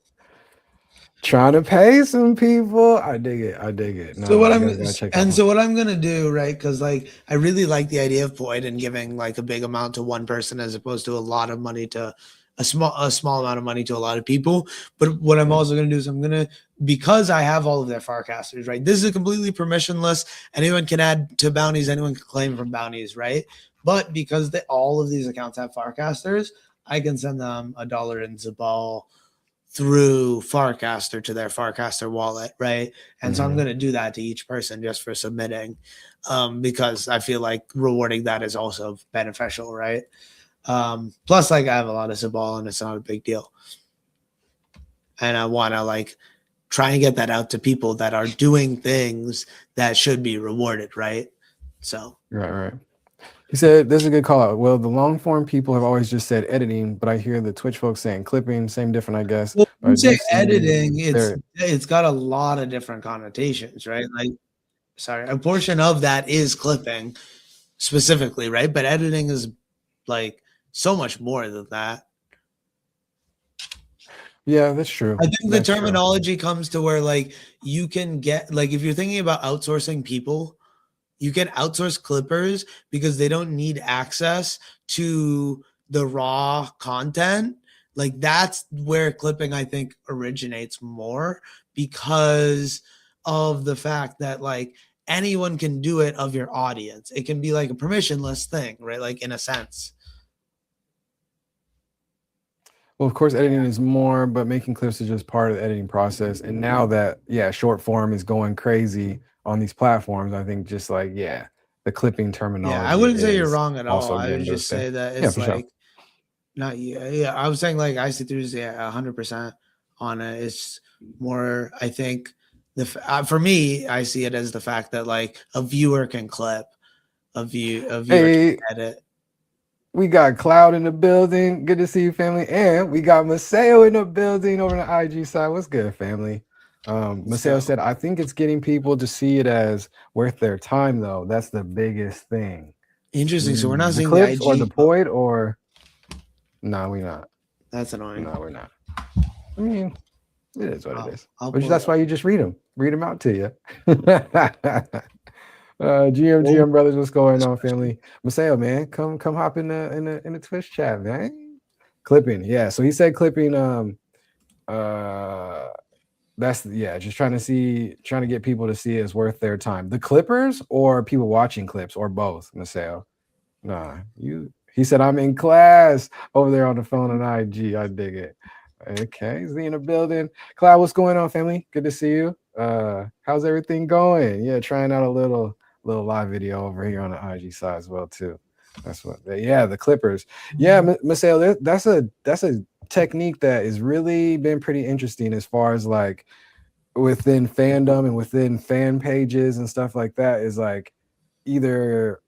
S1: trying to pay some people. I dig it. I dig it.
S2: So
S1: No,
S2: what
S1: you
S2: I'm
S1: guys gotta check out my.
S2: so what I'm gonna do, right? Because like I really like the idea of Boyd and giving like a big amount to one person as opposed to a lot of money to a small amount of money to a lot of people. But what I'm also gonna do is I'm gonna, because I have all of their Farcasters, right? This is completely permissionless. Anyone can add to bounties. Anyone can claim from bounties, right? But because all of these accounts have Farcasters, I can send them $1 in Zabal through Farcaster to their Farcaster wallet, right? And so I'm going to do that to each person just for submitting, because I feel like rewarding that is also beneficial, right? Plus, like I have a lot of Zabal and it's not a big deal, and I want to like try and get that out to people that are doing things that should be rewarded, right? So
S1: Right. He said, "This is a good call out. Well, the long form people have always just said editing, but I hear the Twitch folks saying clipping. Same, different, I guess.
S2: Well,
S1: But
S2: when
S1: I
S2: you
S1: do
S2: say
S1: see
S2: editing,
S1: there.
S2: it's got a lot of different connotations, right? Like, sorry, a portion of that is clipping specifically, right? But editing is like so much more than that.
S1: Yeah, that's true.
S2: I think the
S1: That's true.
S2: terminology comes to where like you can get like if you're thinking about outsourcing people, you can outsource clippers because they don't need access to the raw content. Like that's where clipping I think originates more because of the fact that like anyone can do it of your audience. It can be like a permissionless thing, right? Like in a sense.
S1: Well, of course, editing is more, but making clips is just part of the editing process. And now that, yeah, short form is going crazy on these platforms, I think just like, yeah, the clipping
S2: Yeah, I
S1: terminology
S2: wouldn't say you're
S1: is
S2: wrong at all.
S1: also
S2: I would
S1: getting
S2: just
S1: boosted.
S2: say that
S1: Yeah,
S2: it's
S1: for sure.
S2: like not yeah. I was saying like I see through is 100% on it. It's more I think for me I see it as the fact that like a viewer can clip, a viewer
S1: Hey,
S2: can edit.
S1: we got Cloud in the building. Good to see you, family. And we got Maseo in the building over on the IG side. What's good, family? Maseo said, I think it's getting people to see it as worth their time, though. That's the biggest thing.
S2: Interesting. So we're not
S1: The
S2: seeing
S1: clips
S2: the
S1: or
S2: IG.
S1: deployed or no, we're not.
S2: That's annoying.
S1: No, we're not. I mean, it is what it is.
S2: I'll
S1: Which
S2: pull
S1: that's
S2: it
S1: why you just read them out to you. GM brothers, what's going on, family? Maseo, man, come hop in the Twitch chat, man. Clipping, yeah. So he said clipping. That's yeah. Just trying to get people to see it's worth their time. The Clippers or people watching clips or both, Maseo. Nah, you. He said I'm in class over there on the phone on IG. I dig it. Okay, is he in the building? Cloud, what's going on, family? Good to see you. How's everything going? Yeah, trying out a little live video over here on the IG side as well too. That's what. Yeah, the Clippers. Yeah, Marcel, that's a technique that has really been pretty interesting as far as like within fandom and within fan pages and stuff like that. Is like either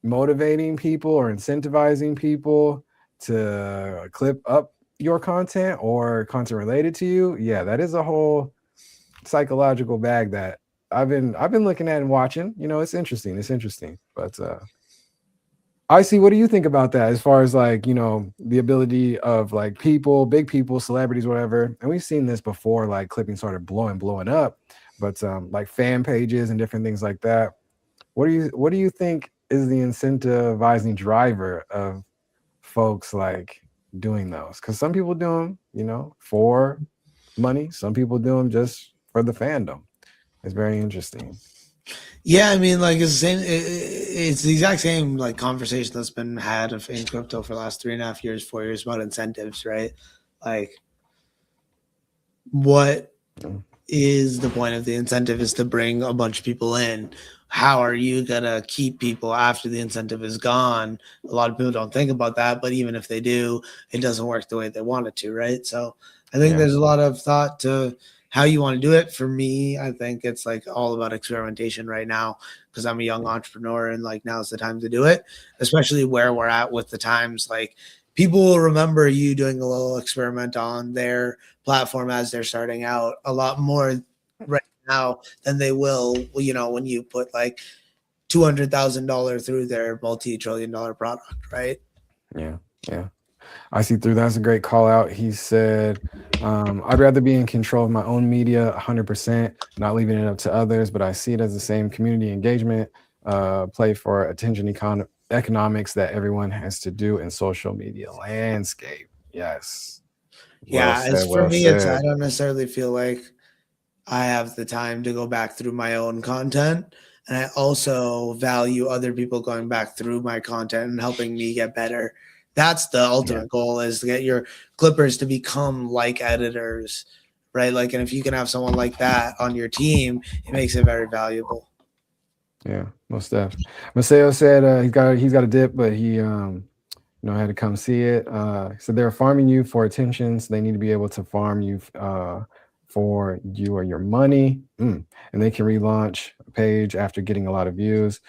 S1: motivating people or incentivizing people to clip up your content or content related to you. Yeah, that is a whole psychological bag that I've been looking at and watching. You know, it's interesting. But I see. What do you think about that as far as like, you know, the ability of like people, big people, celebrities, whatever. And we've seen this before, like clipping started blowing up, but like fan pages and different things like that. What do you think is the incentivizing driver of folks like doing those? Because some people do them, you know, for money. Some people do them just for the fandom. It's very interesting.
S2: Yeah, I mean, like it's the same. It's the exact same like conversation that's been had in crypto for the last 3.5 years, 4 years about incentives, right? Like, what is the point of the incentive? Is to bring a bunch of people in. How are you gonna keep people after the incentive is gone? A lot of people don't think about that, but even if they do, it doesn't work the way they want it to, right? So I think there's a lot of thought to how you want to do it. For me, I think it's like all about experimentation right now because I'm a young entrepreneur and like now's the time to do it, especially where we're at with the times. Like people will remember you doing a little experiment on their platform as they're starting out a lot more right now than they will, you know, when you put like $200,000 through their multi-trillion-dollar product, right?
S1: Yeah. I see through. That's a great call out. He said, I'd rather be in control of my own media 100%, not leaving it up to others, but I see it as the same community engagement play for attention economics that everyone has to do in social media landscape. Yes.
S2: Yeah, it's for me, it's I don't necessarily feel like I have the time to go back through my own content. And I also value other people going back through my content and helping me get better. That's the ultimate goal, is to get your clippers to become like editors, right? Like, and if you can have someone like that on your team, it makes it very valuable.
S1: Yeah, most definitely. Maseo said he's got a dip, but he had to come see it. So they're farming you for attention, so they need to be able to farm you for you or your money, and they can relaunch a page after getting a lot of views.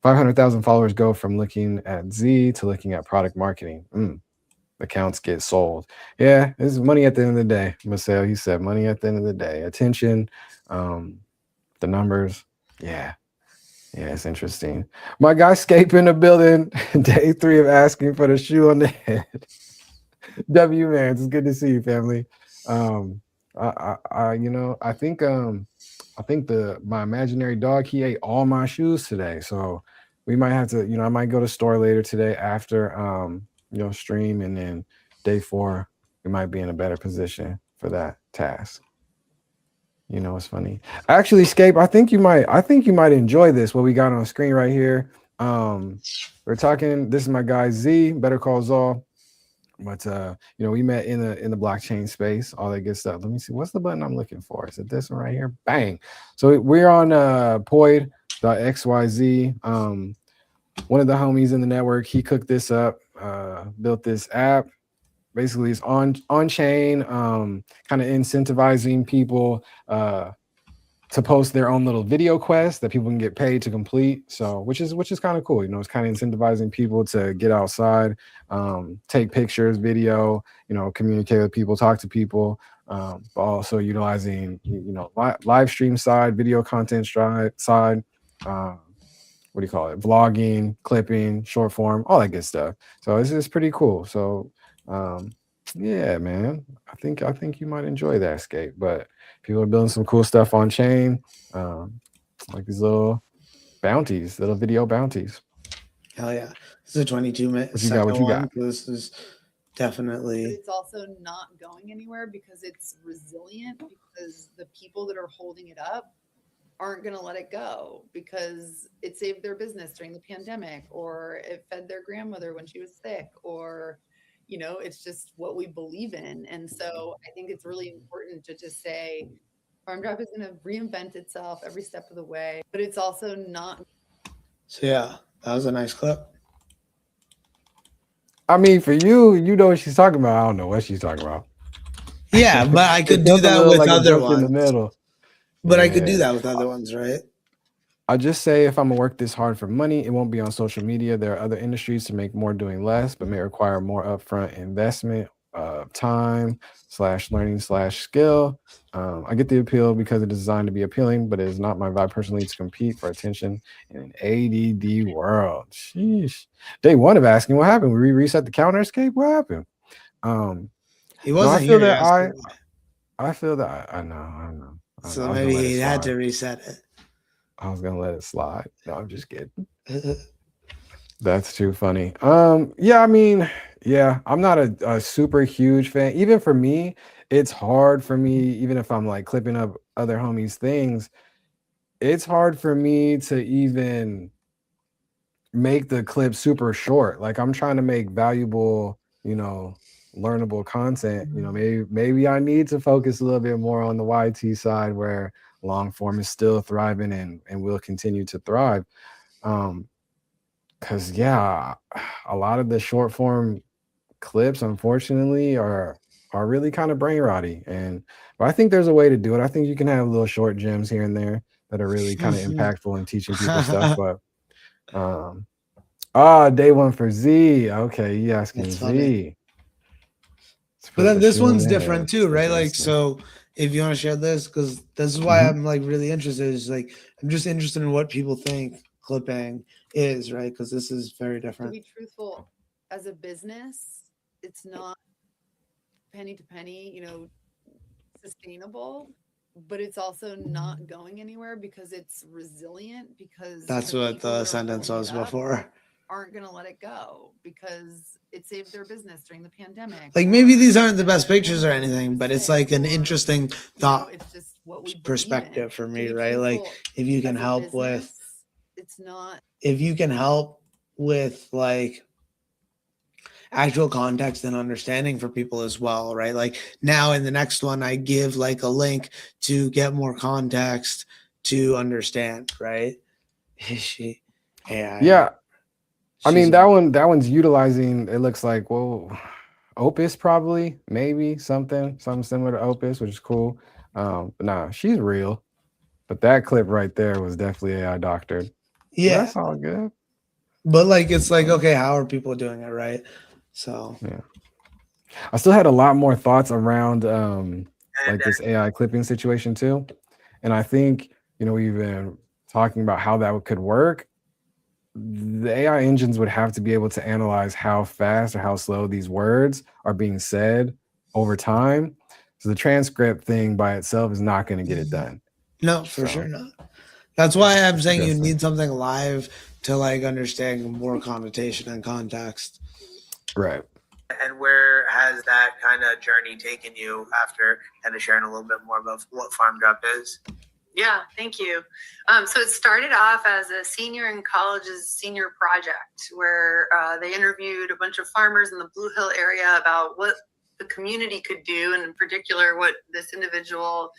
S1: 500,000 followers go from looking at Z to looking at product marketing. Accounts get sold. Yeah, it's money at the end of the day. Marcel, he said money at the end of the day. Attention, the numbers. Yeah. Yeah, it's interesting. My guy Scape in the building. Day 3 of asking for the shoe on the head. W man, it's good to see you, family. I I think my imaginary dog, he ate all my shoes today. So we might have to, I might go to store later today after stream, and then day 4, we might be in a better position for that task. It's funny. Actually, Scape, I think you might enjoy this, what we got on screen right here. We're talking, this is my guy Z, Better Call Saul. But we met in the blockchain space, all that good stuff. Let me see, what's the button I'm looking for? Is it this one right here? Bang. So we're on Poid.xyz. One of the homies in the network, he cooked this up, built this app. Basically, it's on chain, kind of incentivizing people to post their own little video quest that people can get paid to complete. So which is kind of cool. It's kind of incentivizing people to get outside, take pictures, video, communicate with people, talk to people, but also utilizing live stream side, video content side, what do you call it, vlogging, clipping, short form, all that good stuff. So it's pretty cool. So yeah, man, I think you might enjoy that, Escape. But people are building some cool stuff on chain, like these little bounties, little video bounties.
S2: Hell yeah. This is a 22-minute
S1: What you got?
S2: This is definitely.
S4: But it's also not going anywhere because it's resilient, because the people that are holding it up aren't going to let it go because it saved their business during the pandemic, or it fed their grandmother when she was sick, or it's just what we believe in. And so I think it's really important to just say Farm Drop is going to reinvent itself every step of the way, but it's also not.
S2: So yeah, that was a nice clip.
S1: I mean, for you know what she's talking about. I don't know what she's talking about.
S2: Yeah, but I could do that with other ones.
S1: In the middle.
S2: But I could do that with other ones, right?
S1: I just say, if I'm gonna work this hard for money, it won't be on social media. There are other industries to make more doing less, but may require more upfront investment, time /learning /skill. I get the appeal because it is designed to be appealing, but it is not my vibe personally to compete for attention in an ADD world. Sheesh. Day 1 of asking, what happened? We reset the counter, Escape? What happened?
S2: He wasn't here.
S1: I feel that I know.
S2: So maybe he had to reset it.
S1: I was gonna let it slide. No, I'm just kidding. That's too funny. Yeah, I mean, yeah, I'm not a super huge fan. Even for me, it's hard for me, even if I'm like clipping up other homies' things, it's hard for me to even make the clip super short. Like, I'm trying to make valuable, learnable content. Maybe I need to focus a little bit more on the YT side, where long form is still thriving and will continue to thrive. Because yeah, a lot of the short form clips, unfortunately, are really kind of brain rotty. But I think there's a way to do it. I think you can have little short gems here and there that are really kind of impactful in teaching people stuff. But day 1 for Z. Okay, you asking Z.
S2: But then this one's different too, right? Like, so if you want to share this, because this is why I'm like really interested, is like, I'm just interested in what people think clipping is, right? Because this is very different.
S4: To be truthful, as a business, it's not penny to penny, sustainable, but it's also not going anywhere because it's resilient, because
S2: that's what the sentence was before.
S4: Aren't going to let it go because it saved their business during the pandemic.
S2: Like, maybe these aren't the best pictures or anything, but it's like an interesting thought,
S4: it's just what we
S2: perspective for me, right? Like, if you can help with,
S4: it's not,
S2: if you can help with like actual context and understanding for people as well, right? Like, now in the next one, I give like a link to get more context to understand, right?
S1: Yeah. I mean, that one's utilizing, it looks like, Opus, probably, maybe something similar to Opus, which is cool. But nah, she's real. But that clip right there was definitely AI doctored.
S2: Yeah,
S1: That's all good.
S2: but like it's like, okay, how are people doing it, right? So
S1: Yeah. I still had a lot more thoughts around
S2: and
S1: like this AI clipping situation too. And I think, we've been talking about how that could work. The AI engines would have to be able to analyze how fast or how slow these words are being said over time. So the transcript thing by itself is not going to get it done.
S2: no, for
S1: So
S2: sure not. That's why I'm saying you
S1: just
S2: need something live to like understand more connotation and context.
S1: right.
S2: And where has that kind of journey taken you after kind of sharing a little bit more about what Farm Drop is?
S5: Yeah, thank you. So it started off as a senior in college's senior project where they interviewed a bunch of farmers in the Blue Hill area about what the community could do, and in particular, what this individual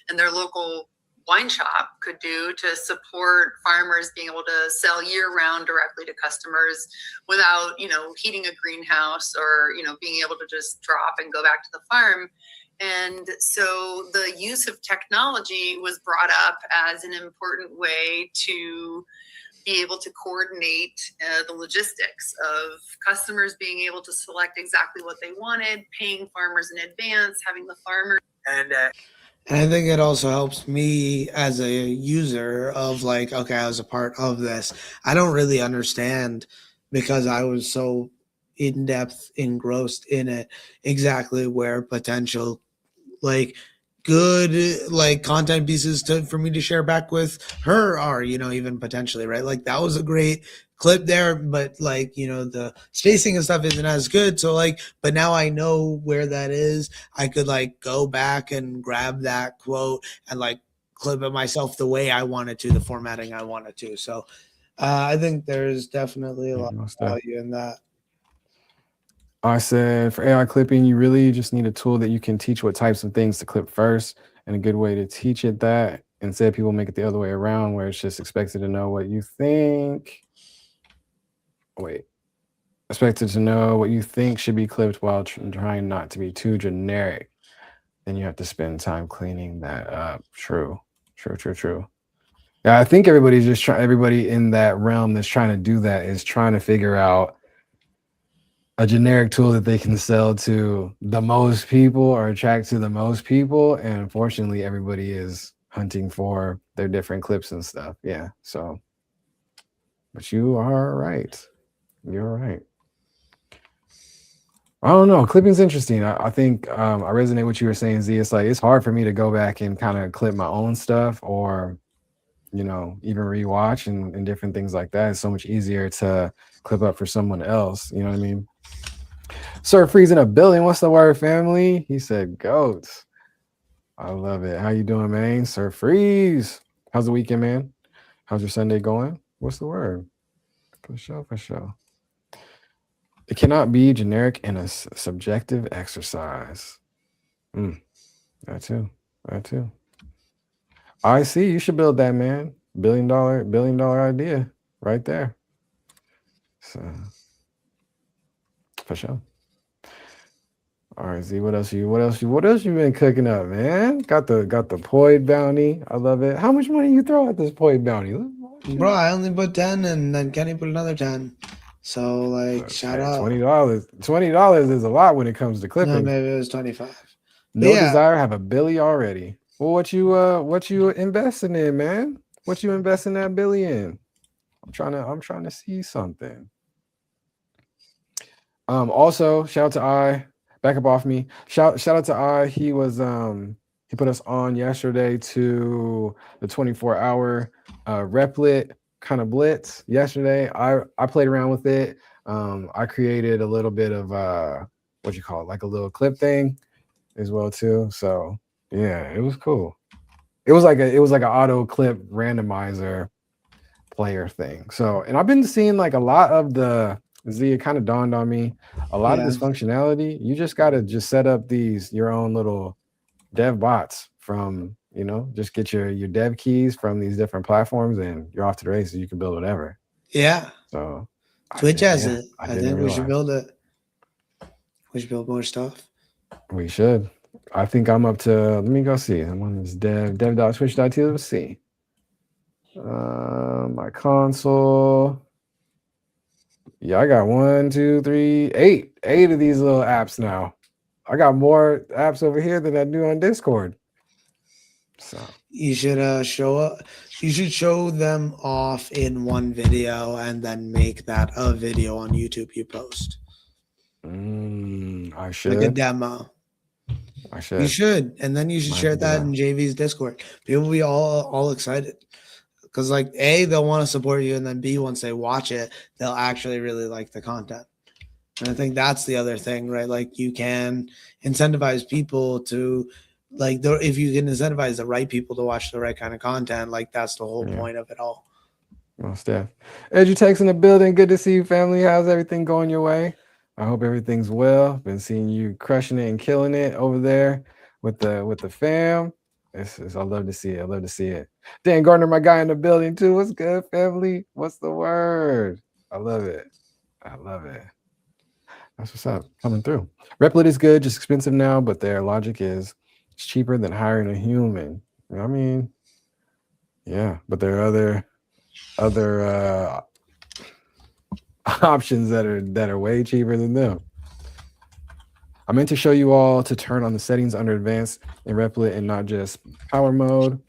S5: and their local wine shop could do to support farmers being able to sell year-round directly to customers without, heating a greenhouse or, being able to just drop and go back to the farm. And so the use of technology was brought up as an important way to be able to coordinate the logistics of customers being able to select exactly what they wanted, paying farmers in advance, having the farmers.
S2: And I think it also helps me as a user of like, okay, I was a part of this. I don't really understand because I was so in depth engrossed in it exactly where potential like good like content pieces for me to share back with her are, even potentially, right? Like that was a great clip there, but like, the spacing and stuff isn't as good. So like, but now I know where that is. I could like go back and grab that quote and like clip it myself the way I wanted to, the formatting I wanted to. So I think there's definitely a lot of value in that.
S1: I said for AI clipping, you really just need a tool that you can teach what types of things to clip first. And a good way to teach it that instead people make it the other way around where it's just expected to know what you think. Wait. Expected to know what you think should be clipped while trying not to be too generic. Then you have to spend time cleaning that up. True. Yeah, I think everybody in that realm that's trying to do that is trying to figure out a generic tool that they can sell to the most people or attract to the most people. And unfortunately, everybody is hunting for their different clips and stuff. Yeah. So, but you are right. You're right. I don't know. Clipping's interesting. I think I resonate with what you were saying, Z. It's like it's hard for me to go back and kind of clip my own stuff or, even rewatch and different things like that. It's so much easier to clip up for someone else. You know what I mean? Sir Freeze in a building. What's the word, family? He said goats. I love it. How you doing, man? Sir Freeze. How's the weekend, man? How's your Sunday going? What's the word? For sure. It cannot be generic in a subjective exercise. That too. I see. You should build that, man. $1 billion idea right there. So for sure. All right, Z. What else you been cooking up, man? Got the Poid bounty. I love it. How much money you throw at this Poid bounty?
S2: Bro, I only put 10 and then Kenny put another 10. So like shout out.
S1: $20. $20 is a lot when it comes to clipping.
S2: No, maybe it was 25.
S1: No desire, have a Billy already. Well, what you investing in, man? What you investing that Billy in? I'm trying to see something. Also, shout out to I. Back up off me. Shout out to I. He was he put us on yesterday to the 24-hour Replit kind of blitz yesterday. I played around with it. I created a little bit of what you call it, like a little clip thing as well too. So yeah, it was cool. It was like an auto clip randomizer player thing. So, and I've been seeing like a lot of the Z, it kind of dawned on me, a lot of this functionality, you just got to just set up your own little dev bots from, just get your dev keys from these different platforms and you're off to the races. You can build whatever.
S2: Yeah.
S1: So
S2: Twitch has it. I think we should build it. We should build more stuff.
S1: We should. I think I'm up to, let me go see. I'm on this dev.twitch.tv. Let's see. My console. Yeah, I got 1, 2, 3, 8. 8 of these little apps now. I got more apps over here than I do on Discord. So
S2: You should you should show them off in one video and then make that a video on YouTube you post.
S1: I
S2: Like a
S1: should.
S2: demo.
S1: I
S2: You
S1: should.
S2: should. And then you should
S1: Might
S2: share
S1: have to do
S2: that
S1: that.
S2: in JV's Discord. People will be all excited. Because like A, they'll want to support you, and then B, once they watch it, they'll actually really like the content. And I think that's the other thing, right? Like you can incentivize people to if you can incentivize the right people to watch the right kind of content, like that's the whole
S1: Yeah.
S2: point of it all.
S1: Well, Steph. EduTech's in the building. Good to see you, family. How's everything going your way? I hope everything's well. Been seeing you crushing it and killing it over there with the fam. I love to see it. I love to see it. Dan Gardner, my guy in the building too. What's good, family? What's the word? I love it. I love it. That's what's up. Coming through. Replit is good, just expensive now, but their logic is it's cheaper than hiring a human. I mean, yeah, but there are other options that are way cheaper than them. I meant to show you all to turn on the settings under advanced in Replit and not just power mode.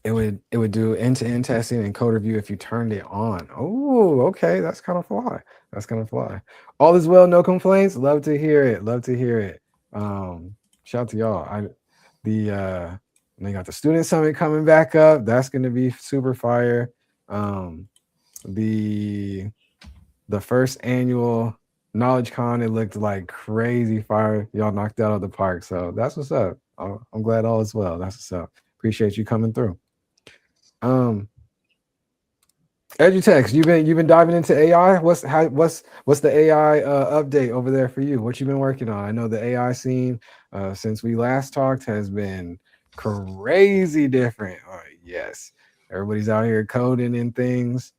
S1: It would do end-to-end testing and code review if you turned it on. Oh, okay, that's kind of fly. That's kind of fly. All is well, no complaints. Love to hear it. Love to hear it. Shout out to y'all. They got the student summit coming back up. That's going to be super fire. The first annual Knowledge Con, it looked like crazy fire. Y'all knocked out of the park. So that's what's up. I'm glad all is well. That's what's up. Appreciate you coming through. EduTech, you've been diving into AI. What's the AI update over there for you? What you been working on? I know the AI scene since we last talked has been crazy different. Yes, everybody's out here coding and things.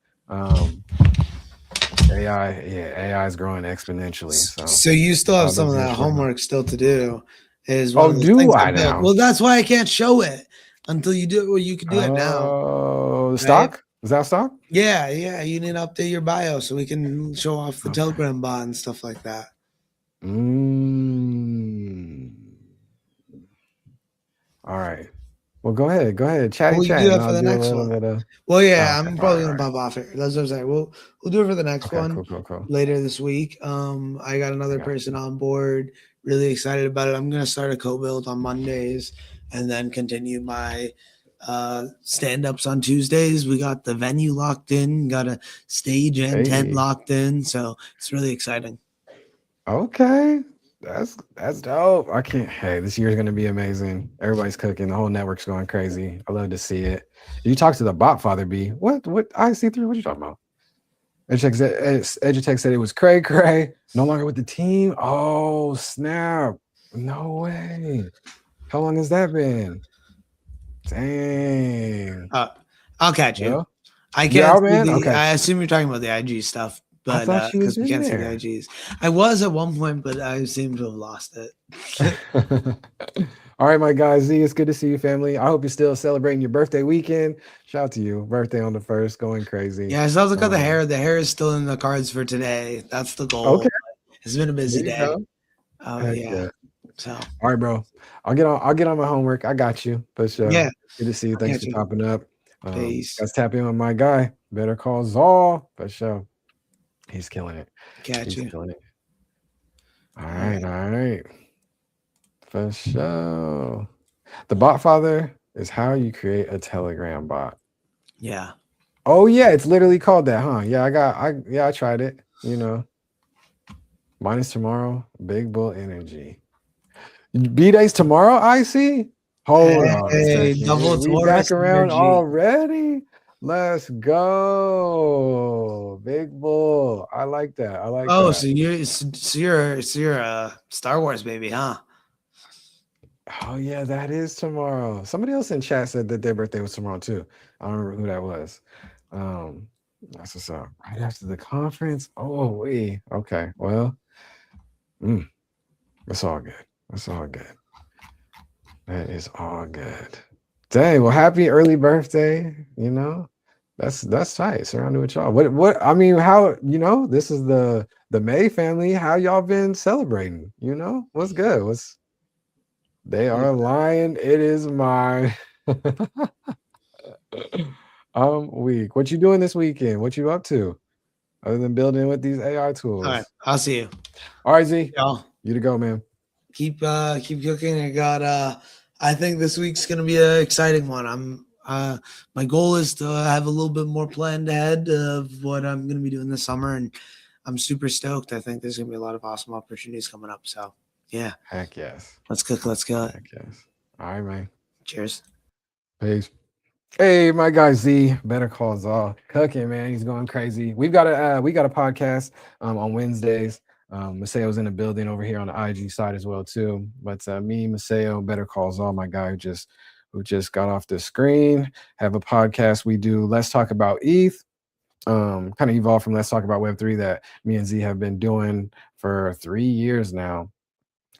S1: AI is growing exponentially.
S2: So you still have some of that homework still to do. Is one of those things I built. Well, that's why I can't show it until you do it. Well, you can do it now.
S1: Oh, stock? Is that stock?
S2: Yeah. You need to update your bio so we can show off the Telegram bot and stuff like that.
S1: All right. Well, go ahead. Chat.
S2: We'll do that for the next one. Well, yeah,
S1: okay.
S2: I'm probably gonna pop off here. That's what I'm saying. We'll do it for the next one
S1: cool.
S2: later this week. I got another person on board. Really excited about it. I'm gonna start a co-build on Mondays and then continue my stand-ups on Tuesdays. We got the venue locked in, got a stage and tent locked in, so it's really exciting.
S1: Okay. That's dope. This year's gonna be amazing. Everybody's cooking, the whole network's going crazy. I love to see it. You talk to the bot father B. What IC3? What are you talking about? EduTech said it was cray. No longer with the team. Oh snap. No way. How long has that been? Dang.
S2: I'll catch you.
S1: Well,
S2: I can't see
S1: man? Okay.
S2: I assume you're talking about the IG stuff, but
S1: I thought she was
S2: we
S1: in
S2: can't
S1: there.
S2: see the IGs. I was at one point, but I seem to have lost it.
S1: All right, my guys. Z, it's good to see you, family. I hope you're still celebrating your birthday weekend. Shout out to you. Birthday on the 1st, going crazy.
S2: Yeah, I still look at the hair. The hair is still in the cards for today. That's the goal.
S1: Okay.
S2: It's been a busy day. Oh yeah. So
S1: all right, bro. I'll get on my homework. I got you. But
S2: yeah.
S1: Good to see you. Thanks for popping up.
S2: Peace.
S1: Let's tap in with my guy. Better call Zal. For sure. He's killing it.
S2: He's
S1: killing it. All right. For sure. The bot father is how you create a Telegram bot.
S2: Yeah.
S1: Oh yeah, it's literally called that, huh? Yeah, I tried it. Minus tomorrow, Big Bull Energy. B-Day's tomorrow, I see. Hold on a second.
S2: Double
S1: we back around already. Let's go. Big Bull. I like that.
S2: So you're a Star Wars baby, huh?
S1: Oh yeah, that is tomorrow. Somebody else in chat said that their birthday was tomorrow too. I don't remember who that was. That's what's up. Right after the conference. Oh wait. Okay. Well, it's all good. That is all good. Dang, well, happy early birthday. That's tight. Surrounded with y'all. What I mean, how this is the May family. How y'all been celebrating? What's good? They are lying. It is mine. Week. What you doing this weekend? What you up to? Other than building with these AI tools.
S2: All right, I'll see you.
S1: All right, Z.
S2: Y'all
S1: You to go, man.
S2: keep cooking. I got I think this week's gonna be an exciting one. My goal is to have a little bit more planned ahead of what I'm gonna be doing this summer, and I'm super stoked. I think there's gonna be a lot of awesome opportunities coming up. So yeah.
S1: Heck yes.
S2: Let's cook. Let's go.
S1: Heck yes. All right, man.
S2: Cheers.
S1: Peace. Hey, my guy Z, Better Call Saul, cooking, man. He's going crazy. We got a podcast on Wednesdays. Maceo's in the building over here on the IG side as well too. But me, Maceo, Better Call Saul, my guy who just got off the screen, have a podcast. We do Let's Talk About ETH. Kind of evolved from Let's Talk About Web3 that me and Z have been doing for 3 years now.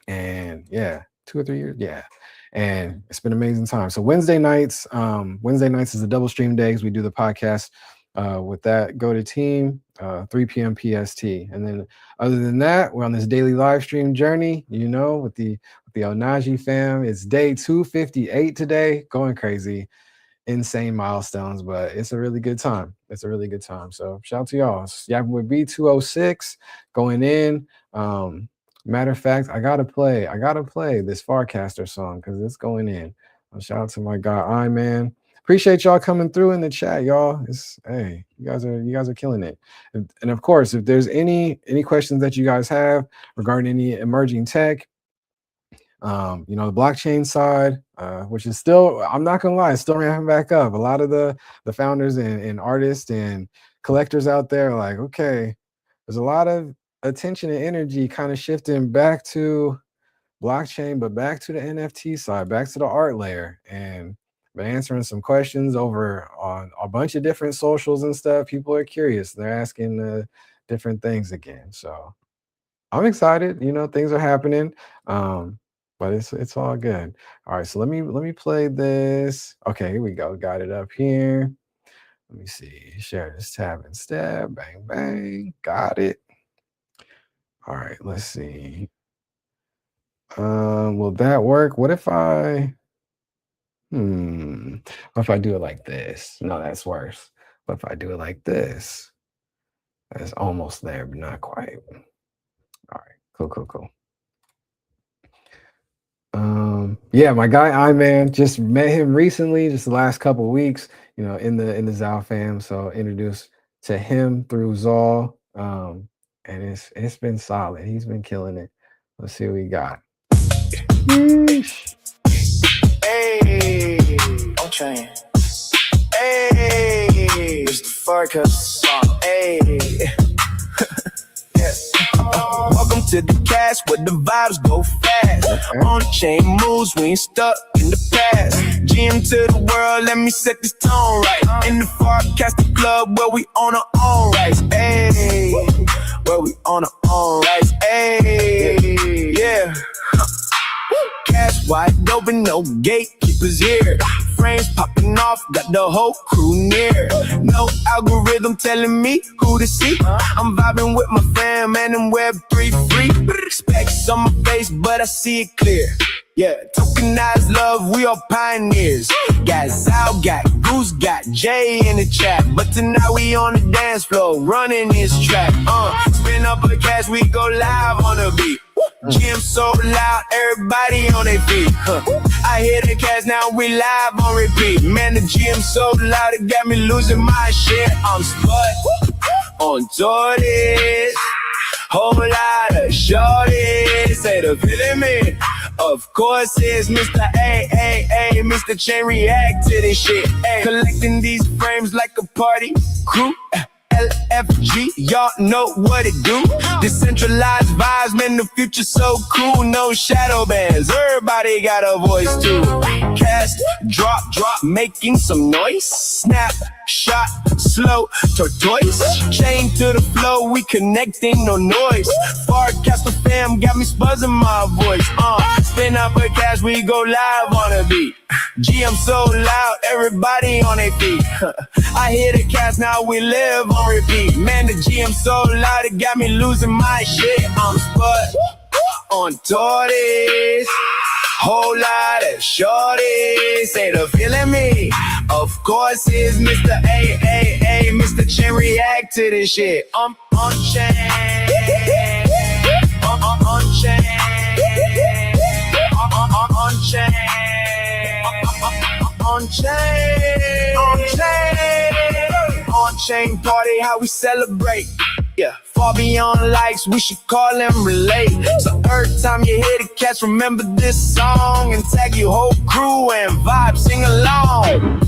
S1: And yeah, 2 or 3 years. Yeah. And it's been an amazing time. So Wednesday nights is a double stream day because we do the podcast with that go to team 3 p.m. PST. And then other than that, we're on this daily live stream journey, with the Onaji fam. It's day 258 today, going crazy, insane milestones, but it's a really good time. So shout out to y'all. It's YwB206 going in. Matter of fact, I gotta play this Farcaster song because it's going in. Shout out to my guy, man. Appreciate y'all coming through in the chat, y'all. You guys are killing it. And of course, if there's any questions that you guys have regarding any emerging tech, the blockchain side, which is still, I'm not gonna lie, it's still ramping back up. A lot of the founders and artists and collectors out there are like, okay, there's a lot of attention and energy kind of shifting back to blockchain, but back to the NFT side, back to the art layer, and been answering some questions over on a bunch of different socials and stuff. People are curious. They're asking different things again. So I'm excited. Things are happening. But it's all good. All right, so let me play this. Okay, here we go. Got it up here. Let me see. Share this tab and stab. Bang, bang. Got it. All right, let's see. Will that work? What if I do it like this? No, that's worse. What if I do it like this? That's almost there, but not quite. All right, cool. Yeah, my guy man, just met him recently, just the last couple weeks, in the Zal fam. So introduced to him through Zal. And it's been solid. He's been killing it. Let's see what we got. Yeesh.
S6: Hey, I'm trying. Hey, it's the Farcast song. Hey, yeah. Welcome to the cast where the vibes go fast.
S1: Okay.
S6: On chain moves, we ain't stuck in the past. GM to the world, let me set this tone right. In the Farcast club where we on our own rights. Hey, where we on our own rights. Hey, yeah. Cash wide open, no gatekeepers here. Frames popping off, got the whole crew near. No algorithm telling me who to see. I'm vibing with my fam and I'm Web3 free. Specs on my face, but I see it clear. Yeah, tokenized love, we are pioneers. Got Zal, got Goose, got Jay in the chat. But tonight we on the dance floor, running this track. Spin up a cash, we go live on the beat. Gym so loud, everybody on their feet. I hear the cats, now we live on repeat. Man, the gym so loud, it got me losing my shit. I'm spud on Jordans. Whole lot of shorties. Say the feeling me. Of course it's Mr. A, Mr. Chain react to this shit. Ay, collecting these frames like a party crew. LFG, y'all know what it do. Decentralized vibes, man, the future so cool. No shadow bands, everybody got a voice too. Cash fast, drop, making some noise. Snap, shot, slow, tortoise. Chain to the flow, we connecting, no noise. Forecast fam got me buzzing my voice. Spin up a cash, we go live on a beat. GM so loud, everybody on their feet. I hear the cast, now we live on repeat. Man, the GM so loud, it got me losing my shit. I'm spud on tortoise. Whole lot of shorties, say the feeling me. Of course, is Mr. A, Mr. Chen react to this shit. On chain, on chain, on chain, on chain, on chain party, how we celebrate. Yeah, far beyond likes, we should call and relate. So every time you hear the cats, remember this song and tag your whole crew and vibe, sing along.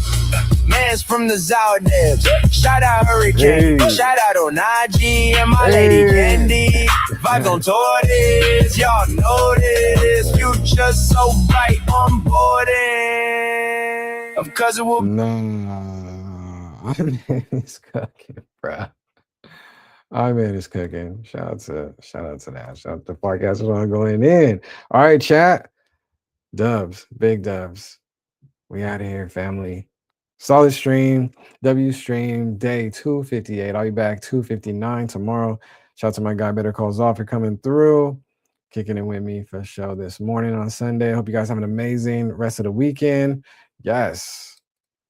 S6: Man's from the Zaldevs. Shout out Hurricane.
S1: Hey.
S6: Shout out on IG and my lady Candy. Vibes on tour this, y'all know this. Future so bright on boarding. Of course it will.
S1: Nah, I mean, it's cooking, bro. I mean, it's cooking. Shout out to that. Shout out to the podcasters on going in. All right, chat. Dubs, big dubs. We out of here, family. Solid stream, W stream, day 258. I'll be back 259 tomorrow. Shout out to my guy Better Calls Off for coming through, kicking it with me for show this morning on Sunday. Hope you guys have an amazing rest of the weekend. Yes.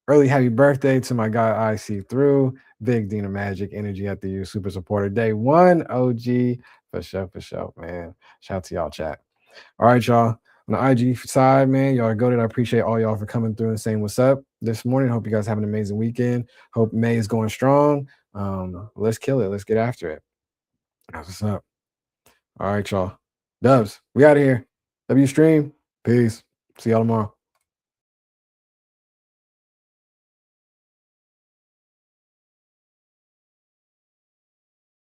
S1: Early happy birthday to my guy I See Through. Big Dina Magic Energy at the U. Super supporter. Day 1 OG. For sure, man. Shout out to y'all, chat. All right, y'all. On the IG side, man, y'all go to. I appreciate all y'all for coming through and saying what's up this morning. Hope you guys have an amazing weekend. Hope May is going strong. Let's kill it. Let's get after it. That's what's up. All right, y'all. Dubs, we out of here. W stream. Peace. See y'all tomorrow.